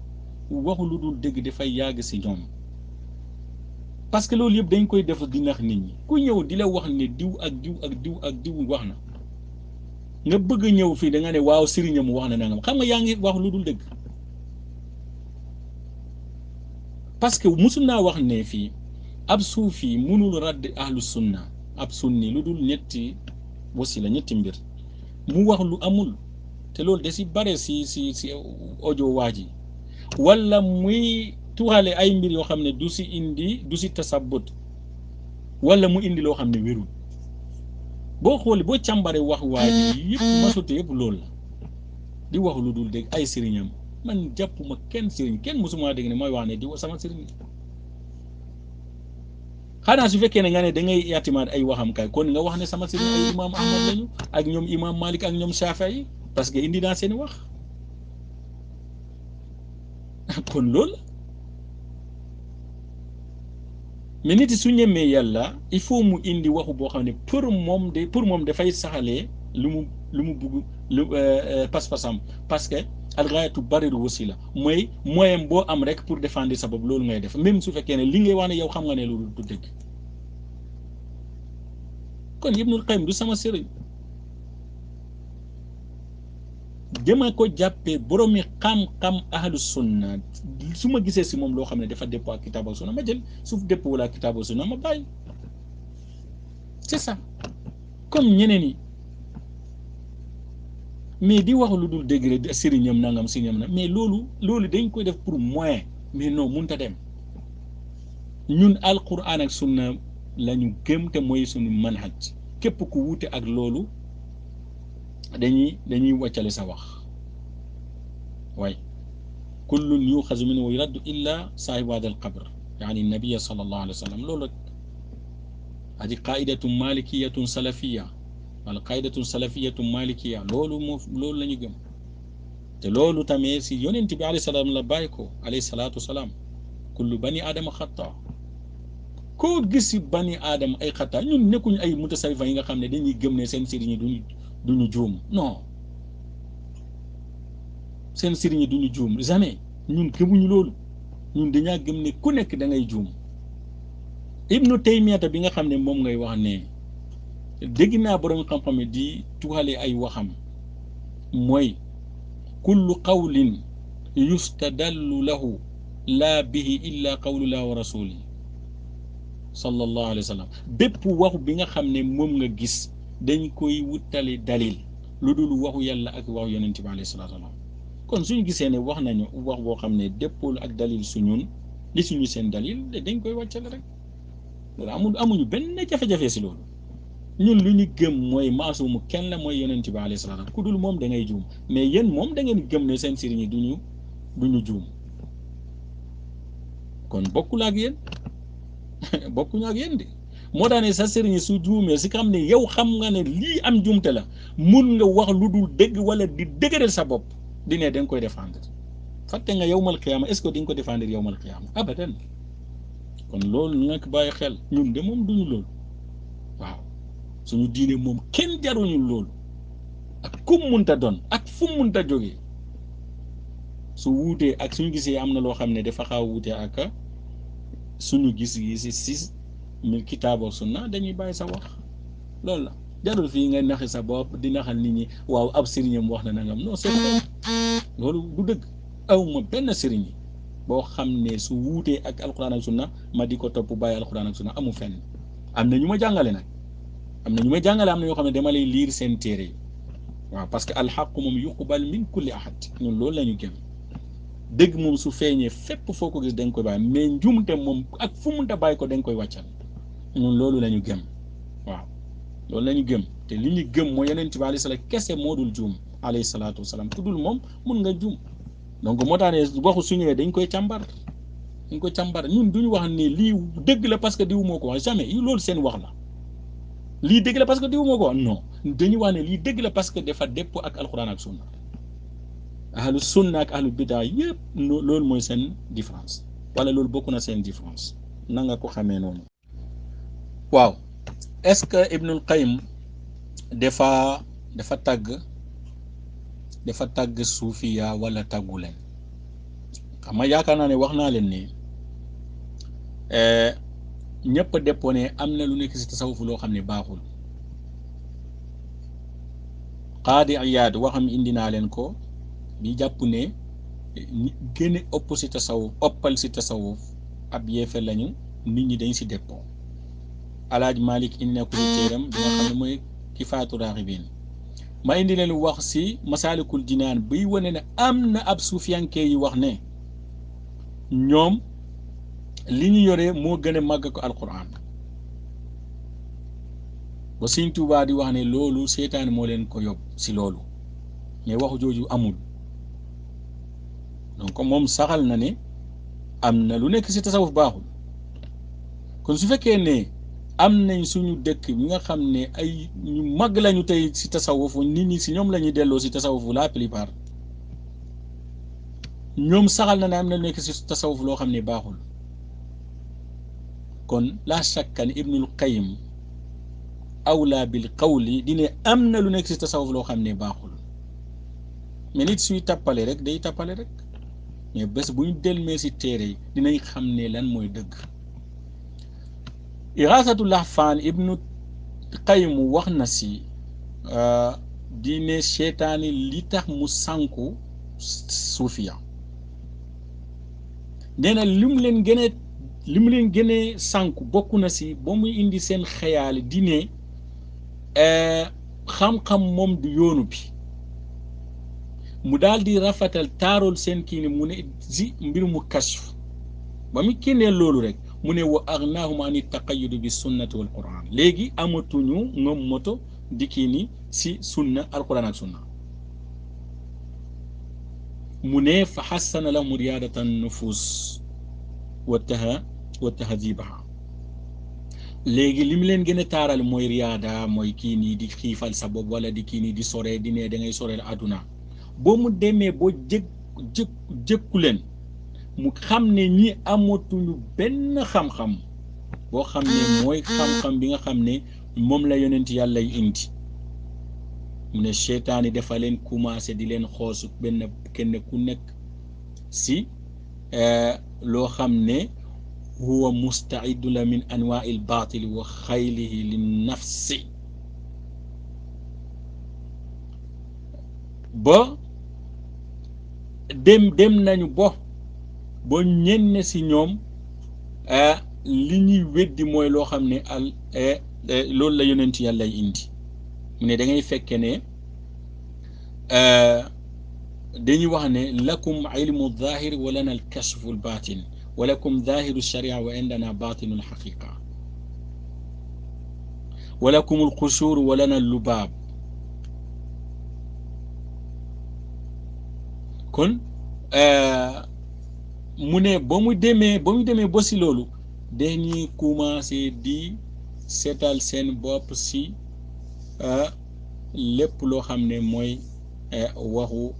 waxu lu dul dëgg dafay yàgg si ñoom parce que loolu yëpp dañ koy def di nax nit ñi ku ñëw di la wax ne diw ak diw ak diw ak diw wax na nga bëgg ñëw fii da nga ne waaw sëriñam wax na nangam xam nga yaa ngi wax lu dul dëgg parce que musul naa wax ne fii ab suufi mënul radd ahlu sunna ab sunni lu dul ñetti wasila ñetti mbir mu wax lu amul te loolu da si bare si audio waa ji wala muy tuxale ay mbir yoo xam ne du si tasabbut wala mu indi loo xam ne wérul boo xoolee boo càmbare wax waa ji yëpp masute yëpp loolu la di wax lu dul dégg ay sëriñam man jàppuma kenn sëriñ kenn mosuma dégg ne mooy wax ne di sama sëriñ xanaa su fekkee ne nga ne da ngay yatimaat ay waxam kay kon nga wax ne sama sëriñ ay imam Ahmad lañu ak ñoom imam Malik ak ñoom Shafi'i parce que indi naa seen wax kon loolu mais nit su ñemee yàlla il faut mu indi waxu boo xam ne pour moom dafay saxalee lu mu bugg pas-pasam parce que alxaayatu bariru wasila mooy moyen boo am rek pour défendre sa bopp loolu ngay def même su fekkee ne li ngay wax ne yow xam nga ne loolu du dëgg kon Ibnul Qayyim du sama sëriñ jëma ko jàppee boroomi xam-xam ahlu sunna su ma gisee si moom loo xam ne dafa dëppoo ak kitaab ak sunna ma jël suuf dëppoo wala ak kitaab ak sunna ma bàyyi c'est ça comme ñeneen yi mais di wax lu dul dégg sëriñam nangam sëriñam na mais loolu dañ koy def pour moyen mais non mënut a dem ñun alquran ak sunna lañu gëm te mooy suñu manhaj képp ku wuute ak loolu dañuy wàccale sa wax waaye kullun yuxazu minhu wa yuraddu illa saahibu hada al qabr yaani nabiya sallallahu alayhi wa sallam loolu rek hadi qaidatun malikiyatun salafiya wala qaidatun salafiyatun malikiya loolu la ñu gëm te loolu tamit si yonent bi alayhi salaam la bàyyi ko alayhi salaatu wasalaam kullu bani aadama xata koo gis si bani aadama ay xata ñun nekkuñu ay mutasawifa yi nga xam ne dañuy gëm ne seen sëriñ yi duñu juum non seen sëriñ yi duñu juum jamais ñun gëmuñu loolu ñun dañaa gëm ne ku nekk da ngay juum ibnu taymiyata bi nga xam ne moom ngay wax ne dégg naa borom xam-xam yi di tuxale ay waxam mooy kullu qawlin yustadallu lahu laa bihi illa qawlullah wa rasuli sallallahu alayhi wa sallam bépp waxu bi nga xam ne moom nga gis dañ koy wutale dalil lu dul waxu yàlla ak waxu yonent bi alayhi salaatu wasalaam kon suñu gisee ne wax nañu wax boo xam ne déppul ak dalil suñun li suñu seen dalil dañ koy wàccale rek loolu amuñu benn jafe-jafe si loolu ñun lu ñu gëm mooy maasumu kenn la mooy yonent bi alayhi salaatu wasalaam ku dul moom da ngay juum mais yéen moom da ngeen gëm ne seen sëriñ yi duñu juum kon bokkul ak yéen bokkuñu ak yéen de moo tax ne sa sëriñ su juumee si xam ne yow xam nga ne lii am juumte la mun nga wax lu dul dëgg wala di dëgëral sa bopp di ne da nga koy défendre fàtte nga yawmal qiyaama est-ce que di nga ko défendre yawmal qiyaama abadan kon loolu nga ko bàyyi xel ñun de moom duñu loolu waaw suñu diine moom kenn jaruñu loolu ak kum munta doon ak fu munta jógee su wuutee ak suñu gisee am na loo xam ne dafa xaw a wuutee ak suñu gis-gis si kitaab ak sunna dañuy bàyyi sa wax loolu la jarul fii nga naxi sa bopp di naxal nit ñi waaw ab sëriñam wax na nangam non c'est loolu du dëgg awma benn sëriñ boo xam ne su wuutee ak alquran ak sunna ma di ko topp bàyyi alquran ak sunna amu fenn am na ñu ma jàngale nag am na ñu may jàngale am na ñoo xam ne dama lay liir seen téere yi waaw parce que alxaqu moom yuqbal min kulli ahad ñun loolu la ñu gëm dëgg moom su feeñee fépp foo ko gis dañ koy bàyyi mais njumte moom ak fu munta bàyyi ko dañ koy wàccal ñun loolu la ñu gëm waaw loolu la ñu gëm te li ñu gëm mooy yonent bi alayhi salaam kese moo dul juum alayhi salaatu wasalaam ku dul moom mun nga juum donc moo tax ne waxu su ñëwee dañ koy càmbar ñun duñu wax ne lii dëgg la parce que diw moo ko wax jamais loolu seen wax la lii dëgg la parce que diw moo ko wax non dañuy wax ne lii dëgg la parce que dafa dëppoo ak alquran ak sunna ahlu sunna ak ahlu bidaa yëpp loolu mooy seen différence wala loolu bokk na seen différence na nga ko xamee noonu waaw est-ce que Ibnul Qayyim dafa tàgg suufiya wala tàggu leen xam nga yaakaar naa ne wax naa leen ni ñëpp a déppoo ne am na lu nekk si tasawuf loo xam ne baaxul Qaadi Iyaad waxam indi naa leen ko bi jàpp ne gën a ëpp si tasawuf ëppal si tasawuf ab yeefe lañu nit ñi dañ si déppoo Alaaj Malik indi na ko si téeram bi nga xam ne mooy Kifaatu Raaxibiin ma indi leen wax si Masaalikul Jinaan biy wane ne am na ab suufiyanke yi wax ne ñoom li ñu yore moo gën a màgg ko alquran ba Sëñ Tuubaa di wax ne loolu seetaan moo leen ko yóbbu si loolu mais waxu jooju amul donc moom saxal na ne am na lu nekk si tasawuf baaxul kon su fekkee ne am nañ suñu dëkk bi nga xam ne ay ñu mag lañu tey si tasawuf nit ñi si ñoom la ñuy delloo si tasawuf la plupart ñoom saxal na ne am na lu nekk si tasawuf loo xam ne baaxul kon la shakka ne Ibnul Qayyim awla bil qawli di ne am na lu nekk si tasawuf loo xam ne baaxul mais nit suy tappale rek day tappale rek mais bés bu ñu delmee si téere yi dinañ xam ne lan mooy dëgg Igaasatul Lahfaan Ibnu Qayyim wax na si di ne seytaane li tax mu sànku suufiya nee na li mu leen gënee sànku bokk na si ba muy indi seen xayaal di ne xam-xam moom du yoonu bi mu daal di rafetal taarool seen kii ni mu ne si mbir mu kashf ba mu kénnee loolu rek mu ne wa agnaahum an taqayyud bi sunnati wal quran léegi amatuñu ngom moto dikki ni si sunna alquran ak sunna mu ne fa xassana lahum riyaadatan nufus wa tahdibaha léegi li mu leen gën a taaral mooy riyaada mooy kii nii di xiifal sa bopp wala di kii nii di soree di ne da ngay soreel àdduna boo mu demee boo jëkku leen mu xam ne ñi amatuñu benn xam-xam boo xam ne mooy xam-xam bi nga xam ne moom la yonent yàlla yi indi mu ne seytaane dafa leen commencé di leen xoosu benn kenn ku nekk si loo xam ne huwa mustaidu la min anwaa il baatili wa xaylihi li nafsi ba dem nañu ba ñenn si ñoom li ñuy weddi mooy loo xam ne loolu la yonent yàlla indi mu ne da ngay fekke ne dañuy wax ne lakum ilmu zahir wa lana al kashfu al batin wa lakum zahiru sharia wa indana batinu al haqiqa wa lakum al qushur wa lana al lubab kon mu ne ba mu demee ba si loolu dañuy commencé di seetal seen bopp si lépp loo xam ne mooy waxu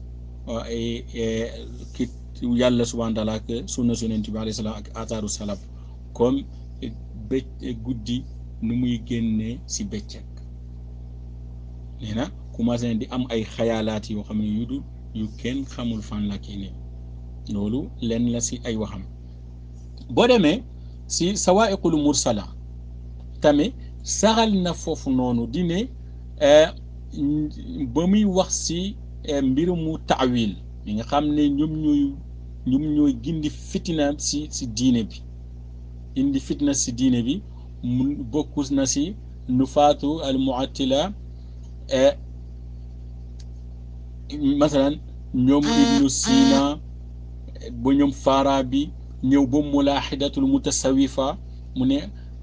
ki yàlla subhaanahu wa taala ak sunna yonent bi alayhi salaam ak ataaru salaf comme guddi nu muy génnee si bëccëg nee na commencé di am ay xayaalaat yoo xam ne yu kenn xamul fan la kii ne loolu leen la si ay waxam boo demee si sawaa'iqul mursala tamit saxal na foofu noonu di ne ba muy wax si mbir mu taawil mi nga xam ne ñoom ñooy gindi fitina si diine bi indi fitna si diine bi mu bokkus na si nufaatu al mu'attila masalan ñoom ibnu sina ba ñoom Farabi ñëw ba mulaaxidatul mutasawifa mu ne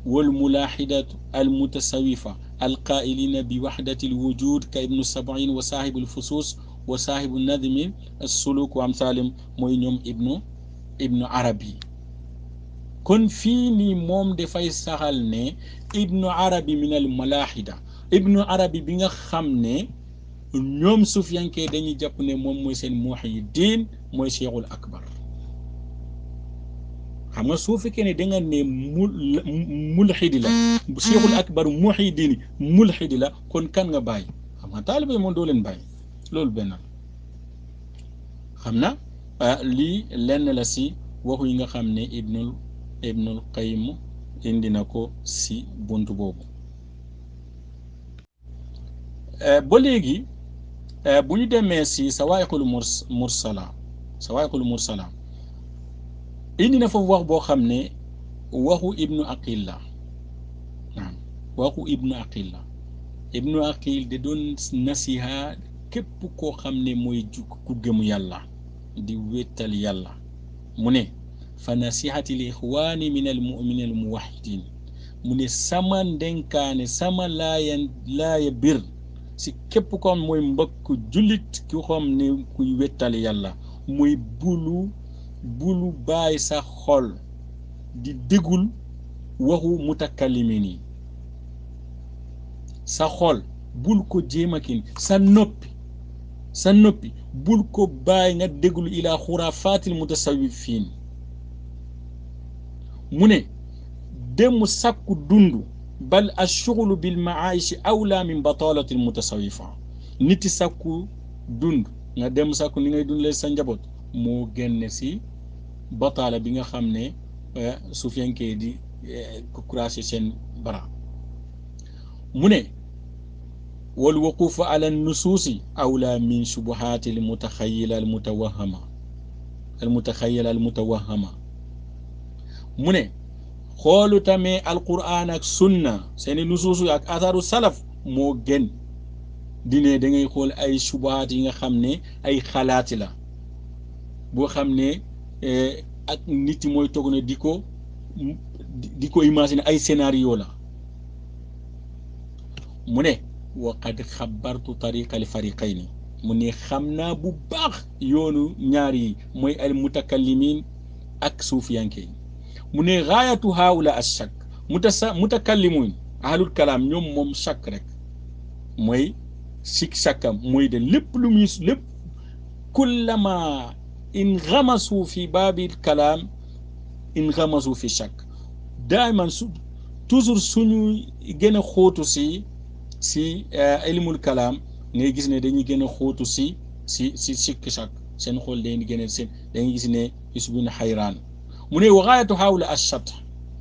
wal mulaaxidatu al mutasawifa alqaa'ilina bi waxdatil wujud ka ibnu sabain wa saahibul fusus wa saahibu nadmi as-suluk wa amsalim mooy ñoom ibnu arabi kon fii nii moom dafay saxal ne ibnu arabi min al malaaxida ibnu arabi bi nga xam ne ñoom sufiyanke dañuy jàpp ne moom mooy seen muhyiddin mooy cheikhul akbar xam nga soo fekkee ne da nga ne mulxidi la cheikhul akbar muhyiddin mulxidi la kon kan nga bàyyi xam nga taalibe moom doo leen bàyyi loolu benn xam na lii lenn la si waxu yi nga xam ne ibnul qayyim indi na ko si buntu boobu ba léegi bu ñu demee si sawaa'iqul mursala indi na foofu wax boo xam ne waxu ibnu aqil la naam waxu ibnu aqil de doon nasiha képp koo xam ne mooy ku gëmu yàlla di wéttal yàlla mu ne fa nasihati l ixwaani min al mu'minin al muwahidin mu ne sama ndenkaane sama laaya bir si képp ko xam mooy mbokk jullit ki xam ne kuy wéttal yàlla muy bulu bàyyi sa xol di dégul waxu mutakallimin yi sa xol bul ko jéemakin sa noppi bul ko bàyyi nga déglu ila xurafaatil mutasawifin mu ne dem sakku dund bal ashughlu bil ma'aishi awla min batalati al mutasawifa niti sakku dund nga dem sakku ni ngay dundlee sa njaboot moo génne si bataala bi nga xam ne sufiyanke di kurase seen bara mu ne wal wuqufu ala nusuusi awla min shubuhaati al mutaxayyila al mutawahhama mu ne xoolu tamit alquran ak sunna seeni nusuusu ak atharu salaf moo gën dine da ngay xool ay shubuhaat yi nga xam ne ay xalaati la boo xam ne ak nit yi mooy toog na di ko di ko imaginer ay scénario la mu ne wa qad xabartu tariqa al fariqayni mu ne xam naa bu baax yoonu ñaar yi mooy al mutakallimin ak suufiyanke yi mu ne gaayatu haawula ashak mutakallimuun ahlul kalaam ñoom moom shakk rek mooy sik shakkam mooy de lépp lu muy lépp kullama in xamasu fi baabil kalaam in xamasu fi shakk daaman su toujours suñu gën a xóotu si ilmul kalaam ngay gis ne dañuy gën a xóotu si sikk shakk seen xool dañuy gën a seen dañuy gis ne yusbina xayraan mu ne waxaayatu xawla ashat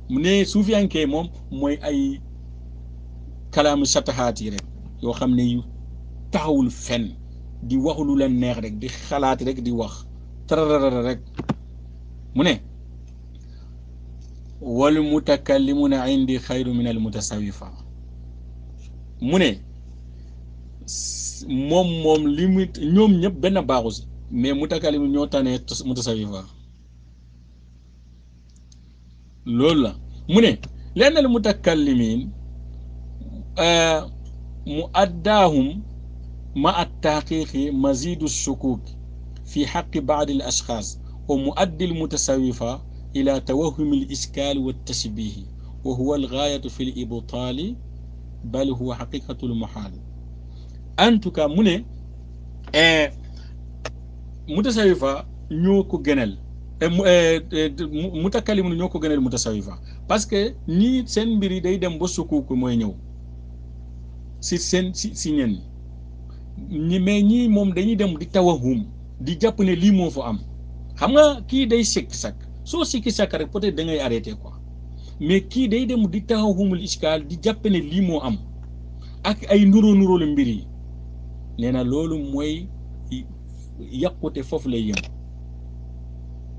mu ne suufiyankee moom mooy ay kalaamu shatahaat yi rek yoo xam ne yu taxawul fen di wax lu leen neex rek di xalaat rek di wax tararara rek mu ne wal mutakallimuna indi xayru min al mutasawifa mu ne moom limit ñoom ñëpp benn baaxu si mais mutakallimu ñoo tane mutasawifa loolu la mu ne lenn al mutakallimin mu addaahum ma at taqiqi mazidu shukuk fi xaqi baadi al ashxaas wa mu addi al mutasawifa ila tawahumi al iskaal wa tashbihi wa huwa al gaayatu fi al ibtaali bal huwa xaqiqatu al muhaal en tout cas mu ne mutasawifa ñoo ko gënal mutakallimun ñoo ko gënal mutasawifa parce que ñii seen mbir yi day dem ba sukuk mooy ñëw si ñenn ñi mais ñii moom dañuy dem di tawahum di jàpp ne lii moo fa am xam nga kii day sikki sakk soo sikki sakk rek peut-être da ngay arrêté quoi mais kii day dem di tawahumul iskaal di jàpp ne lii moo am ak ay nuróo la mbir yi nee na loolu mooy yàqute foofu lay yem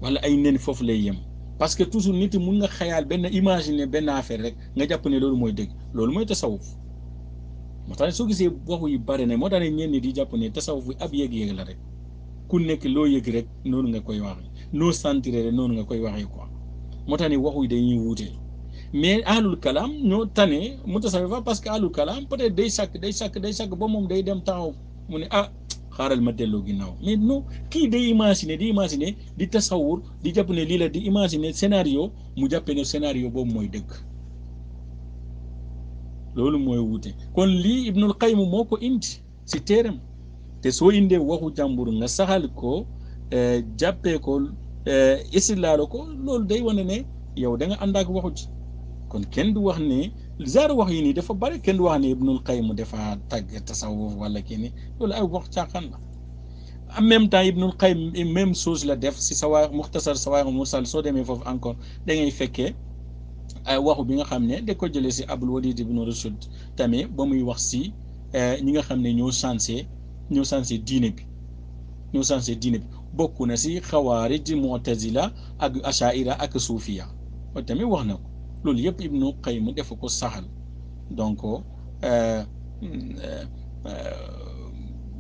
wala ay nen foofu lay yem parce que toujours nit mun nga xayaal benn imaginer benn affaire rek nga jàpp ne loolu mooy dëgg loolu mooy tasawuf moo tax soo gisee waxu yu bare na moo tax ne ñenn ñi di jàpp ne tasawuf bi ab yëg-yëg la rek ku nekk loo yëg rek noonu nga koy waxee noo sentir rek noonu nga koy waxee quoi moo tax ne waxu yi dañuy wuute mais ahlul kalaam ñoo tane mutasawifa parce que ahlul kalaam peut-être day sakk ba moom day dem taxaw mu ne xaaral ma delloo ginnaaw mais non kii day imaginer di tasawur di jàpp ne lii la di imaginer scénario mu jàppe ne scénario boobu mooy dëgg loolu mooy wuute kon lii Ibnul Qayyim moo ko indi si téeram te soo indee waxu jàmbur nga saxal ko jàppee ko istidlaal ko loolu day wane ne yow da nga ànd ak waxu ci kon kenn du wax ne genre wax yi nii dafa bari kenn du wax ne Ibnul Qayyim dafa tàgg tasawuf wala kii ni loolu ay wax caaxaan la en même temps Ibnul Qayyim même chose la def si muxtasar Sawaa'irul Mursal soo demee foofu encore da ngay fekkee ay waxu bi nga xam ne da ko jëlee si Abul Walid ibn Rushd tamit ba muy wax si ñi nga xam ne ñoo changé diine bi bokk na si xawaarij mu'tazila ak ashaira ak suufiya tamit wax na ko loolu yëpp Ibnu Qayyim def ko saxal donc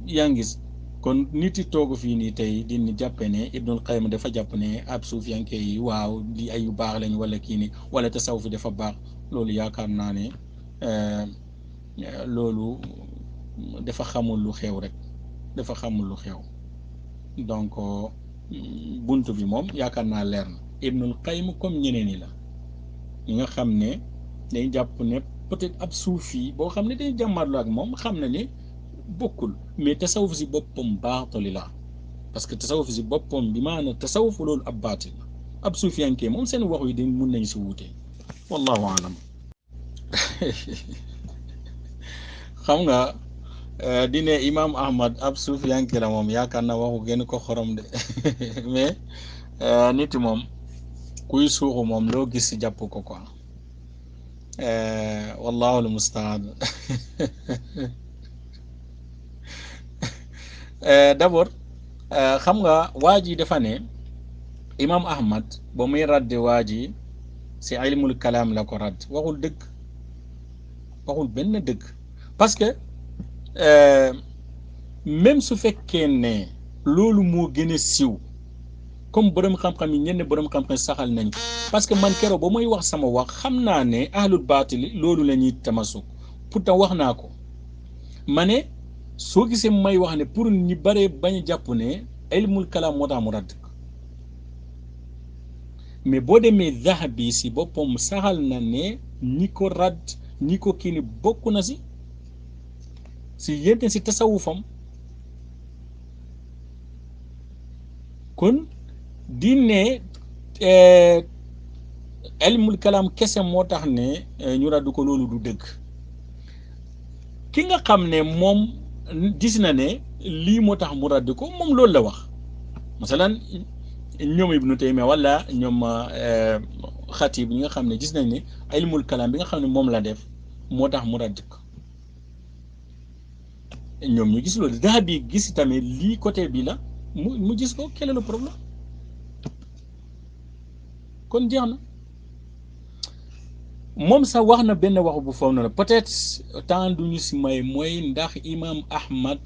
yaa ngi gis kon nit yi toog fii nii tey di jàppe ne Ibnul Qayyim dafa jàpp ne ab suufiyanke yi waaw di ay yu baax lañ wala kii ni wala tasawuf dafa baax loolu yaakaar naa ne loolu dafa xamul lu xew rek donc buntu bi moom yaakaar naa leer na Ibnul Qayyim comme ñeneen ñi la ñi nga xam ne day jàpp ne peut-être ab suufi boo xam ne day jàmmarlu ak moom xam na ne bokkul mais tasawuf si boppam baatali la parce que tasawuf si boppam bi maanaam tasawuf loolu ab baatil la ab suufiyankee moom seen wax yi dañ mun nañ si wuute wallahu alam xam nga dine Imam Ahmad ab suufiyankee la moom yaakaar na waxu gën ko xorom de mais nit moom kuy suuxu moom loo gis si jàpp ko quoi wallahu almustaan d'abord xam nga waa ji dafa ne Imam Ahmad ba muy radde waa ji si ilmul kalaam la ko radd waxul benn dëgg parce que même su fekkee ne loolu moo gën a siiw comme borom xam-xam yi ñenn borom xam-xam saxal nañ parce que man keroog ba mooy wax sama wax xam naa ne ahlul baatil loolu la ñuy tamasuk pourtant wax naa ko ma ne soo gisee may wax ne pour ñi bare bañ a jàpp ne ilmul kalaam moo tax mu radd mais boo demee Zahabi si boppam saxal na ne ñi ko radd ñi ko kii ni bokk na si yénte si tasawufam kon di ne ilmul kalaam kese moo tax ne ñu radd ko loolu du dëgg ki nga xam ne moom gis na ne lii moo tax mu radd ko moom loolu la wax masalan ñoom Ibnu Taymiya wala ñoom Xatib ñi nga xam ne gis nañ ne ilmul kalaam bi nga xam ne moom la def moo tax mu radd ko ñoom ñu gis loolu Dahabi gis tamit lii côté bi la mu gis ko quel est le problème kon jeex na moom sax wax na benn wax bu faw na la peut-être temps du ñu si may mooy ndax imam Ahmad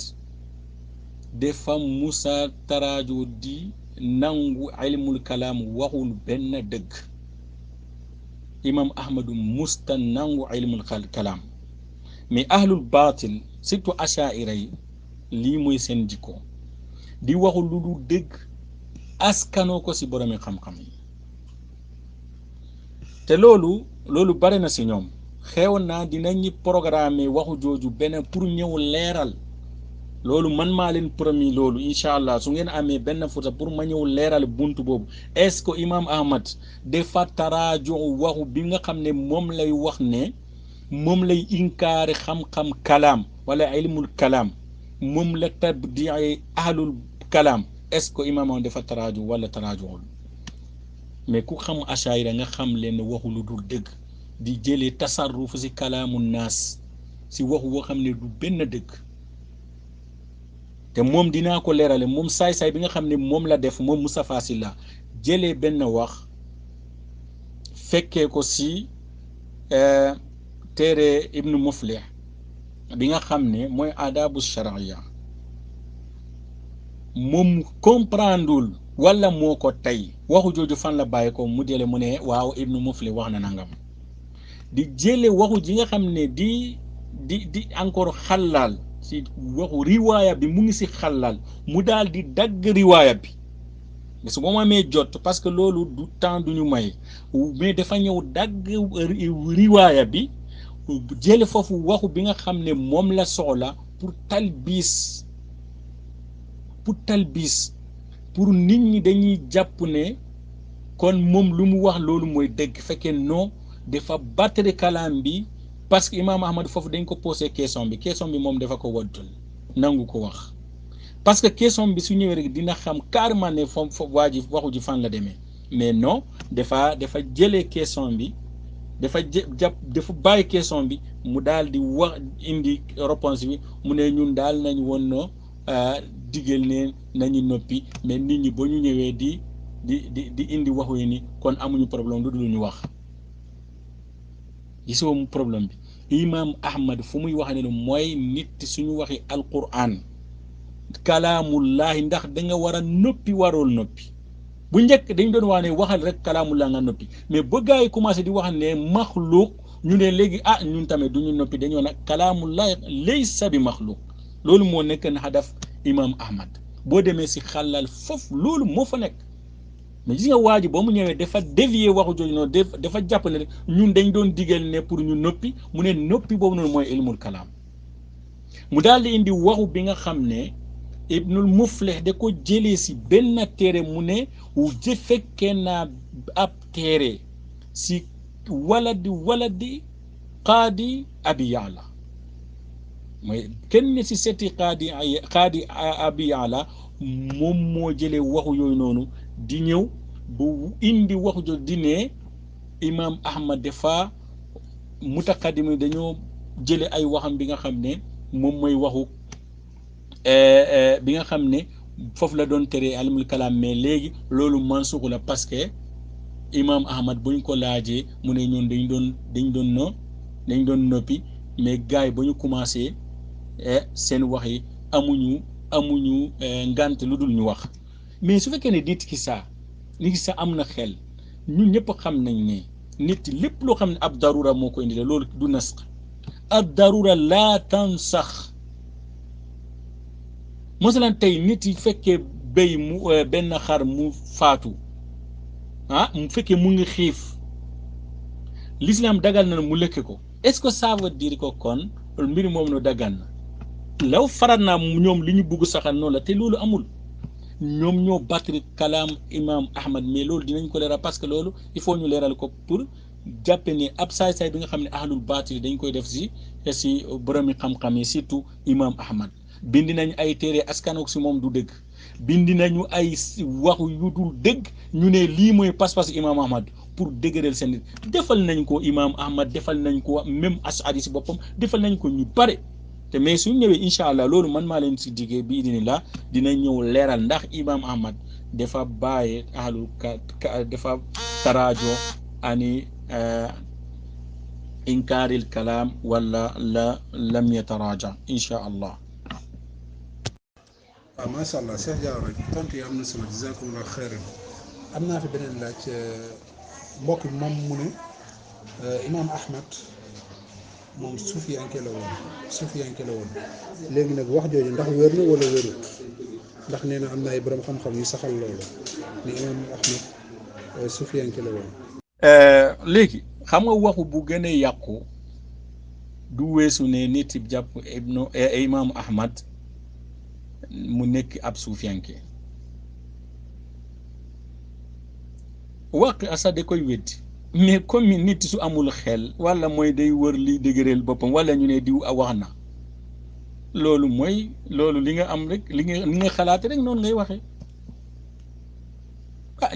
dafa musa taraaju di nangu ilmul kalaam waxul benn dëgg imam Ahmadu musta nangu ilmul kalaam mais ahlul baatil surtout achaira yi lii mooy seen jikko di waxul lu du dëgg askanoo ko si boromi xam-xam yi te loolu bare na si ñoom xew naa dinañu programmer waxu jooju benn pour ñëw leeral loolu man maa leen promis loolu incha allah su ngeen amee benn fursa pour ma ñëw leeral buntu boobu est-ce que imam Ahmad dafa taraaju waxu bi nga xam ne moom lay wax ne moom lay inkaari xam-xam kalaam wala ilmul kalaam moom la tabdi ahlul kalaam est-ce que imam Ahmad dafa taraaju wala taraajuwul mais ku xam achaira nga xam leen waxu lu dul dëgg di jëlee tasarruf si kalaamu naas si waxu woo xam ne du benn dëgg te moom dinaa ko leerale moom saay-saay bi nga xam ne moom la def moom Moustapha Sylla jëlee benn wax fekkee ko si téere Ibnu Muflih bi nga xam ne mooy adabu sharia moom comprendreul wala moo ko tey waxu jooju fan la bàyyi ko mu jële mu ne waaw Ibnu Muflih wax na nangam di jële waxu ji nga xam ne di encore xalaal si waxu riwaaya bi mu ngi si xalaal mu daal di dagg riwaaya bi su ma amee jot parce que loolu du temps du ñu may mais dafa ñëw dagg riwaaya bi jële foofu waxu bi nga xam ne moom la soxla pour talbiis pour nit ñi dañuy jàpp ne kon moom lu mu wax loolu mooy dëgg fekkee non dafa battre kalaam bi parce que imam Ahmad foofu dañ ko posé question bi moom dafa ko waddul nangu ko wax parce que question bi su ñëwee rek dina xam carrément ne foofu waa ji waxu ji fan la demee mais non dafa jëlee question bi dafa bàyyi question bi mu daal di wax indi réponse bi mu ne ñun daal nañ woon no digal ne nañu noppi mais nit ñi ba ñu ñëwee di indi waxu yi ni kon amuñu problème lu dul ñu wax gisoo mu problème bi imam Ahmad fu muy wax ne mooy nit suñu waxi alquran kalaamullahi ndax da nga war a noppi warool noppi bu njëkk dañ doon wax ne waxal rek kalaamullah nga noppi mais ba gars yi commencé di wax ne maxluuq ñu ne léegi ñun tamit duñu noppi dañoo nag kalaamullahi laysa bi maxluuq loolu moo nekk na hadaf imam Ahmad boo demee si xalal foofu loolu moo fa nekk mais gis nga waa ji ba mu ñëwee dafa dévier waxu jooju noonu dafa jàpp ne ñun dañ doon digal ne pour ñu noppi mu ne noppi boobu noonu mooy ilmul kalaam mu daal di indi waxu bi nga xam ne Ibnul Muflih da ko jëlee si benn téere mu ne fekkee naa ab téere si waladi qaadi Abi Ya'la mooy kenn si seeti qaadi Abi Ya'la moom moo jëlee waxu yooyu noonu di ñëw bu indi waxu jooju di ne imam Ahmad dafa mutaqaddim dañoo jële ay waxam bi nga xam ne moom mooy waxu bi nga xam ne foofu la doon tere ilmul kalaam mais léegi loolu mansuux la parce que imam Ahmad buñ ko laajee mu ne ñoon dañ doon noppi mais gars yi ba ñu commencé seen wax yi amuñu ngant lu dul ñu wax mais su fekkee ne nit ki saa li sa am na xel ñun ñëpp xam nañ ne nit lépp loo xam ne ab darura moo ko indi la loolu du nasx ab darura laa tansax masalan tey nit yi fekkee béy mu benn xar mu faatu mu fekkee mu ngi xiif l'islam dagal na mu lekk ko est-ce que ça veut dire que kon mbir moom no dagan na law farat naa ñoom li ñu bugg saxal noonu la te loolu amul ñoom ñoo battre kalaam imam Ahmad mais loolu dinañ ko leeral parce que loolu il faut ñu leeral ko pour jàppe ne ab saay-saay bi nga xam ne ahlul baatil dañ koy def si boromi xam-xam yi surtout imam Ahmad bindi nañ ay téere askanook si moom du dëgg bindi nañu ay waxu yu dul dëgg ñu ne lii mooy pas-pas imam Ahmad pour dëgëral seen defal nañ ko imam Ahmad defal nañ ko même Ash'ari si boppam defal nañ ko ñu bare te mais suñ ñëwee incha allah loolu man maa leen si diggee bii idinillah dina ñëw leeral ndax imam Ahmad dafa bàyyi ahlul dafa taraajo ani inkaaril kalaam wala lam yataraja incha allah. waaw macha allah Cheikh Diawara tontu yi am na solo jazakumullah xeyran am naa fi beneen laaj mbokk bi moom mu ne imaam Ahmad moom suufiyanke la woon léegi nag wax jooju ndax wér na wala wérut ndax nee na am na ay borom xam-xam yu saxal loolu ni imaam Ahmad suufiyanke la woon. léegi xam nga waxu bu gën a yàqu du weesu ne nit jàpp imaam Ahmad mu nekk ab suufiyanke wax asa da koy weddi mais comme nit su amul xel wala mooy day wër li dëgëreel boppam wala ñu ne diw a wax na loolu mooy loolu li nga am rek li nga xalaate rek noonu ngay waxee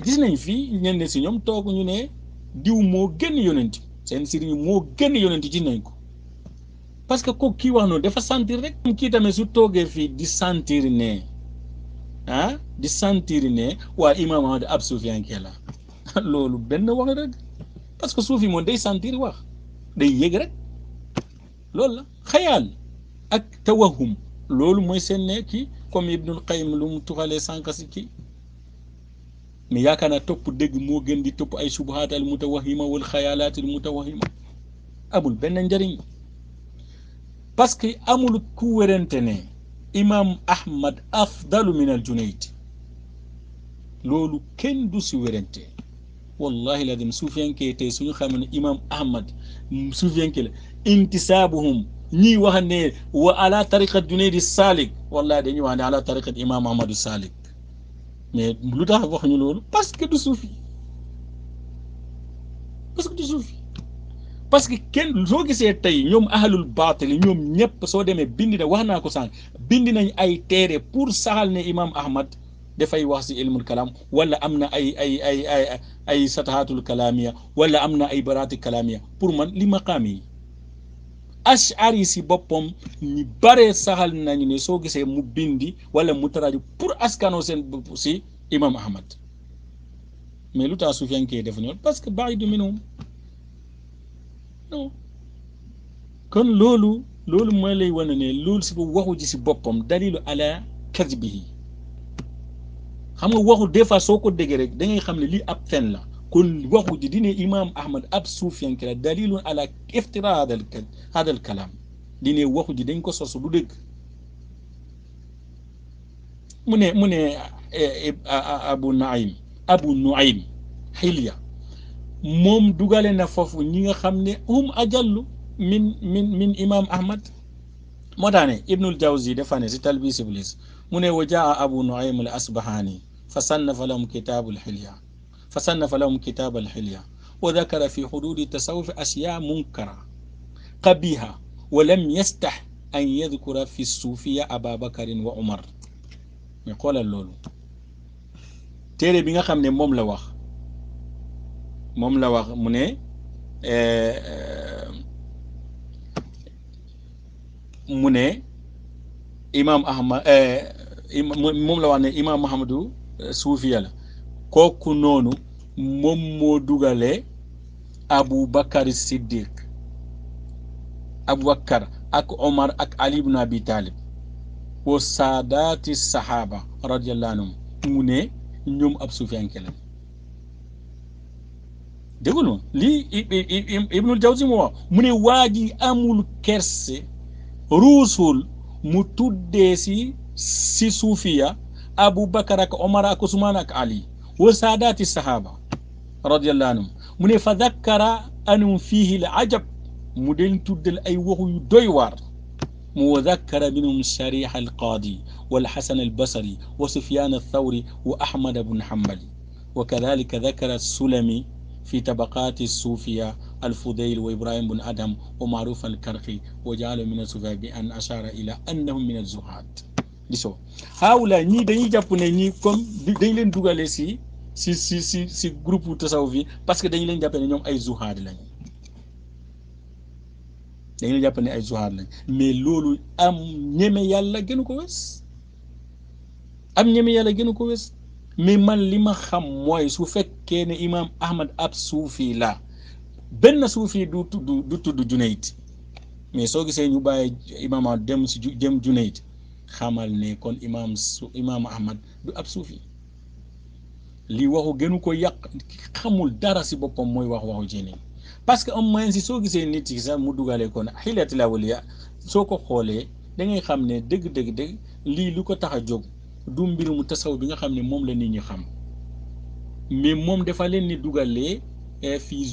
gis nañ fii ñenn si ñoom toog ñu ne diw moo gën yonenti seen sëriñ moo gën yonenti gis nañ ko parce que kooku kii wax noonu dafa sentir rek kii tamit su toogee fii di sentir ne di sentir ne waa imaam Ahmad ab suufiyanke la loolu benn wax rek parce que suufi moom day sentir wax day yëg rek loolu la xayaal ak tawahum loolu mooy seen ne kii comme Ibnul Qayyim lu mu tuxalee sànq si kii mais yaakaar naa topp dëgg moo gën di topp ay subuhaat al mutawahima wal xayaalaat al mutawahima amul benn njëriñ parce que amul ku wérante ne imam Ahmad afdalu min al Junayd loolu kenn du si wérante wallahi ladim suufiyanke tey suñu xam ne imam Ahmad suufiyanke la intisaabuhum ñii wax ne wa ala tariqat Junayd salik wallahi dañuy wax ne ala tariqat imam Ahmad salik mais lu tax wax ñu loolu parce que du suufi parce que kenn soo gisee tey ñoom ahlul baatil ñoom ñëpp soo demee bindi na wax naa ko sànq bindi nañ ay téere pour saxal ne imam Ahmad dafay wax si ilmul kalaam wala am na ay satahaatul kalaamiya wala am na ay baraati kalaamiya pour man li maqaam yi Ash'ari si boppam ñu bare saxal nañu ne soo gisee mu bindi wala mu taraaju pour askanoo seen bopp si imam Ahmad mais lu tax suufiyanke def ñoon parce que ba'idu minhum non kon loolu mooy lay wane ne loolu si waxu ji si boppam dalilu ala kadbihi xam nga waxu des fois soo ko déggee rek da ngay xam ne lii ab fen la kon waxu ji dine imam Ahmad ab suufiyanke la dalilun ala iftira hadal kalaam dine waxu ji dañ ko sos du dëgg mu ne Abu Nuaym Hilya moom dugale na foofu ñi nga xam ne hum ajallu min imam Ahmad moo tax ne Ibnul Jawzi dafa ne si Talbis Iblis mu ne wa jaa Abu Nuaym al Asbahani fa sannafa lahum kitab al hilya wa dhakara fi hudud tasawuf ashya munkara qabiha wa lam yastah an yadhkura fi sufiya Aba Bakarin wa Umar mais xoolal loolu téere bi nga xam ne moom la wax mu ne imam Ahmad moom la wax ne imam Muhammadu suufiya la kooku noonu moom moo dugale Abu Bakar Siddiq Abu Bakar ak Omar ak Ali ibn Abi Talib wa saadaati sahaba radiyallahu anhum mu ne ñoom ab suufiyanke la déggul ma lii Ibnul Jawzi mu wax mu ne waa ji amul kerse ruusul mu tuddee si suufiya Abu Bakar ak Omar ak Usmaan ak Ali wa saadaati sahaba radiyallahu anhum mu ne fa dakkara anum fiihi la ajab mu den tuddal ay waxu yu doy waar mu wa dakkara minhum Shariha al-Qaadi wal Hasan al-Basri wa Sufyaan ath-Thawri wa Ahmad bun Hanbali wa kadhalika dakara Sulami في طبقات الصوفية الفضيل وإبراهيم بن أدم ومعروف الكرخي وجعل من الصوفية بأن أشار إلى أنهم من الزهاد gisoo haawula ñii dañuy jàpp ne ñii comme dañ leen dugale si groupe tasawuf yi parce que dañu leen jàpp ne ñoom ay zuhaad lañ dañu leen jàpp ne ay zuhaad lañ mais loolu am ñeme yàlla gënu ko wes mais man li ma xam mooy su fekkee ne imaam Ahmad ab suufi la benn suufi du tudd Junayd mais soo gisee ñu bàyyi imaam dem Junayd xamal ne kon imaam Ahmad du ab suufi lii waxu gënu ko yàq xamul dara si boppam mooy waxu jëne parce que au moins si soo gisee nit yi sax mu dugalee ko Hilyatul Awliya soo ko xoolee da ngay xam ne dëgg lii lu ko tax a jóg du mbir mu tasaw bi nga xam ne moom la nit ñi xam mais moom dafa leen ni dugalee fi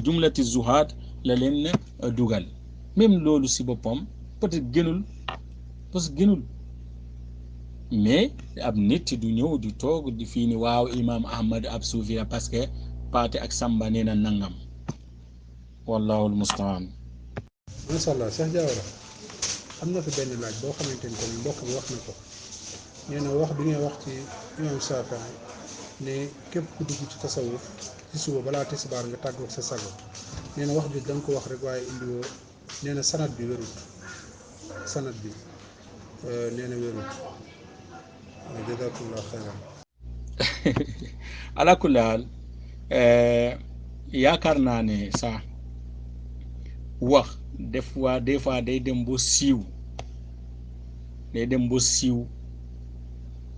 jumlati zuhaad la leen dugal même loolu si boppam peut-être gënul mais ab nit du ñëw di toog di fii ni waaw imaam Ahmad ab suufi la parce que Paate ak Samba nee na nangam wallahu almustaan. macha allah Cheikh Diawara am na fi benn laaj boo xamante ni tamit mbokk bi wax na ko nee na wax bi ngay wax ci imaam Shafii ne képp ku dugg ci tasawuf ci suba balaa tisbaar nga tàggoog sa sago nee na wax bi da nga ko wax rek waaye indiwoo nee na sanad bi wérut nee na wérut jazakumullah xayran. ala kulli haal yaakaar naa ne sax wax des fois day dem ba siiw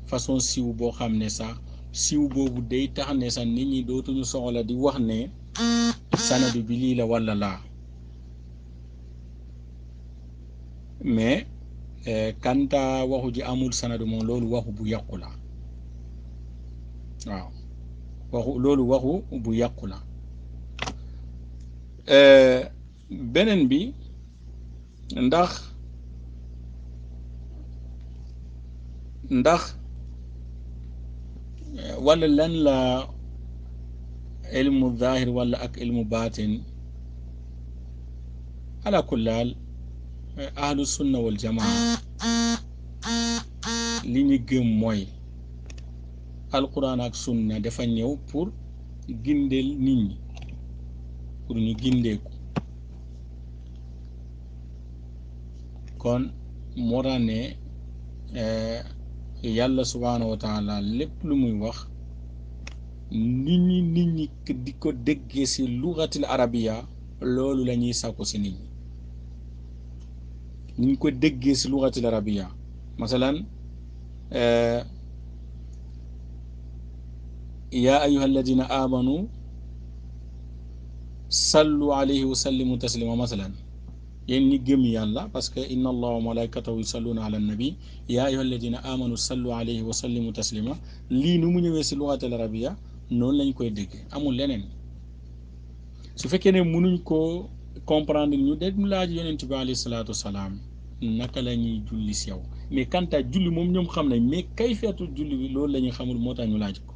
façon siiw boo xam ne sax siiw boobu day tax ne sax nit ñi dootuñu soxla di wax ne sanadu bi lii la walla laa mais kanta waxu ji amul sanadu moom loolu waxu bu yàqu la waaw waxu bu yàqu la beneen bi ndax wala lan la ilmu zahir wala ak ilmu baatin ala kullaal ahlu sunna wal jamaa li ñu gëm mooy alquran ak sunna dafa ñëw pour gindeel nit ñi pour ñu gindeeku kon moo tax ne yàlla subhaanahu wa taala lépp lu muy wax nit ñi di ko déggee ci lugatil arabiya loolu la ñuy sàkku ci nit ñi ñu ko déggee ci lugatil arabiya masalan yaa ayyuha alladina amanu sallu alayhi wa sallimu taslima masalan yéen ñi gëm yàlla parce que inna allaha wa malaikatahu yusalluna ala nabi yaa ayyuha alladina amanu sallu alayhi wa sallimu taslima lii nu mu ñëwee ci lugatil arabiya noonu lañ koy déggee amul leneen su fekkee ne mënuñ ko comprendre ñu dem laaj yonent bi alayhi salaatu wasalaam naka la ñuy julli ci yow mais kanta julli moom ñoom xam nañ mais kayfiyatu julli bi loolu la ñuy xamul moo tax ñu laaj ko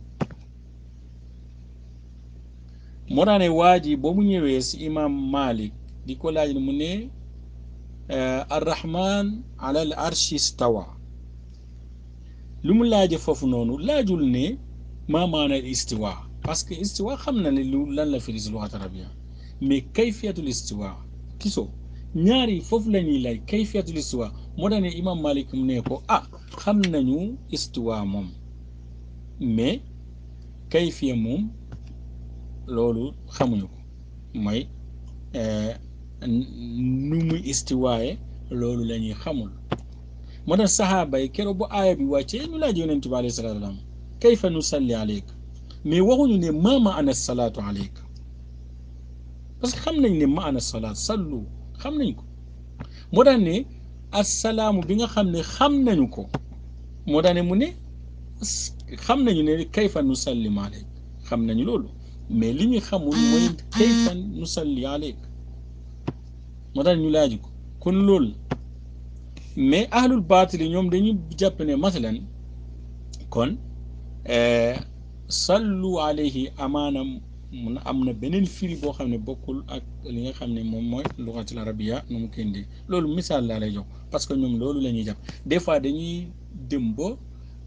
moo tax ne waa ji ba mu ñëwee ci imam Malik di ko laaj ne mu ne arrahman ala al arshi stawa lu mu laaje foofu noonu laajul ne maa maana istiwa parce que istiwa xam na ne lu lan la firi ci lugat arabia mais kayfiyatul istiwa kisoo ñaari foofu la ñuy laaj kayfiyatul istiwa moo tax ne imam Malik mu ne ko xam nañu istiwa moom mais kayfiya moom loolu xamuñu ko mooy nu muy istiwaaye loolu la ñuy xamul moo tax saxaaba yi keroog bu aaya bi wàccee ñu laaj yonent bi alayhi salaatu wa salaam kayfa nusalli alayka mais waxuñu ne ma maana salaatu alayka parce que xam nañ ne maana salaat sallu xam nañ ko moo tax ne assalaamu bi nga xam ne xam nañu ko moo tax ne mu ne xam nañu ne kayfa nusallimu alayk xam nañu loolu mais li ñu xamul mooy kayfa nusalli alayk moo tax ñu laaj ko kon loolu mais ahlul baatil yi ñoom dañuy jàpp ne masalan kon sallu alayhi amaana mun am na beneen firi boo xam ne bokkul ak li nga xam ne moom mooy lugatul arabiya nu mu koy indee loolu misaal laa lay jox parce que ñoom loolu la ñuy jàpp des fois dañuy dem ba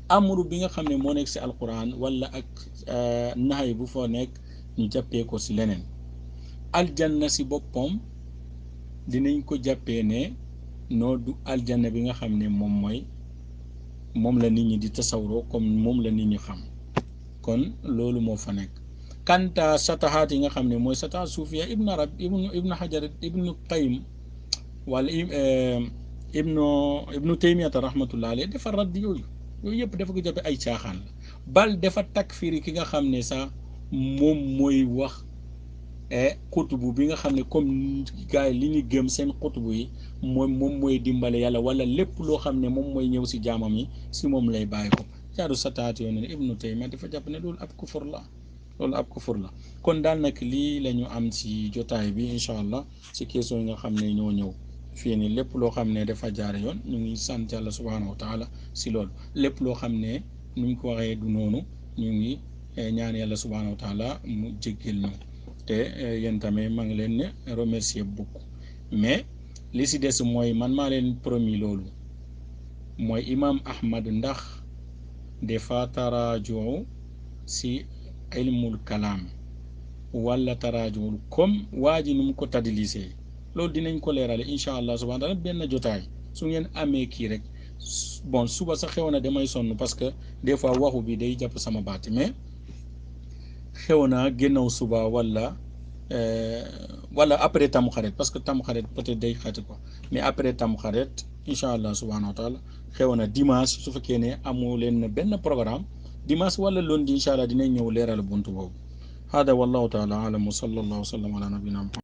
amru bi nga xam ne moo nekk si alquran wala ak nahay bu foo nekk ñu jàppee ko si leneen aljanna si boppam dinañ ko jàppee ne noo du aljanna bi nga xam ne moom la nit ñi di tasawroo comme moom la nit ñi xam kon loolu moo fa nekk kanta satahaat yi nga xam ne mooy satahaat suufiya ibnu hajar ibnu qayyim wala ibnu taymiyata rahmatullah alayhi dafa radd yooyu yëpp dafa ko jàppe ay caaxaan la bal dafa takfiri ki nga xam ne sax moom mooy wax xutubu bi nga xam ne comme gars yi li ñu gëm seen xutubu yi moom mooy dimbale yàlla wala lépp loo xam ne moom mooy ñëw si jaamam yi si moom lay bàyyi ko jaaru satahaat yoo ne ibnu taymiya dafa jàpp ne loolu ab kufur la kon daal nag lii la ñu am ci jotaay bi incha allah ci question yi nga xam ne ñoo ñëw fii nii lépp loo xam ne dafa jaare yoon ñu ngi sant yàlla subhanahu wa taala si loolu lépp loo xam ne nuñ ko waxee du noonu ñu ngi ñaan yàlla subhanahu wa taala mu jéggal ñu te yéen tamit maa ngi leen ne remercier beaucoup mais li si des mooy man maa leen promis loolu mooy imam ahmad ndax dafa taraajuu si ilmul kalaam wala taraajul comme waa ji nu mu ko tadlisee loolu dinañ ko leerale incha allah subhanahu wa taala benn jotaay su ngeen amee kii rek bon suba sax xew na damay sonn parce que des fois waxu bi day jàpp sama baati mais xew na génnaw suba wala après Tamxarit parce que Tamxarit peut-être day xati ko mais après Tamxarit incha allah subhanahu wa taala xew na dimanche su fekkee ne amoo leen benn programme dimanche wala lundi incha allah dinañ ñëw leeral buntu boobu hada wallahu taala alam wa sallallahu wa sallam ala nabina muhammad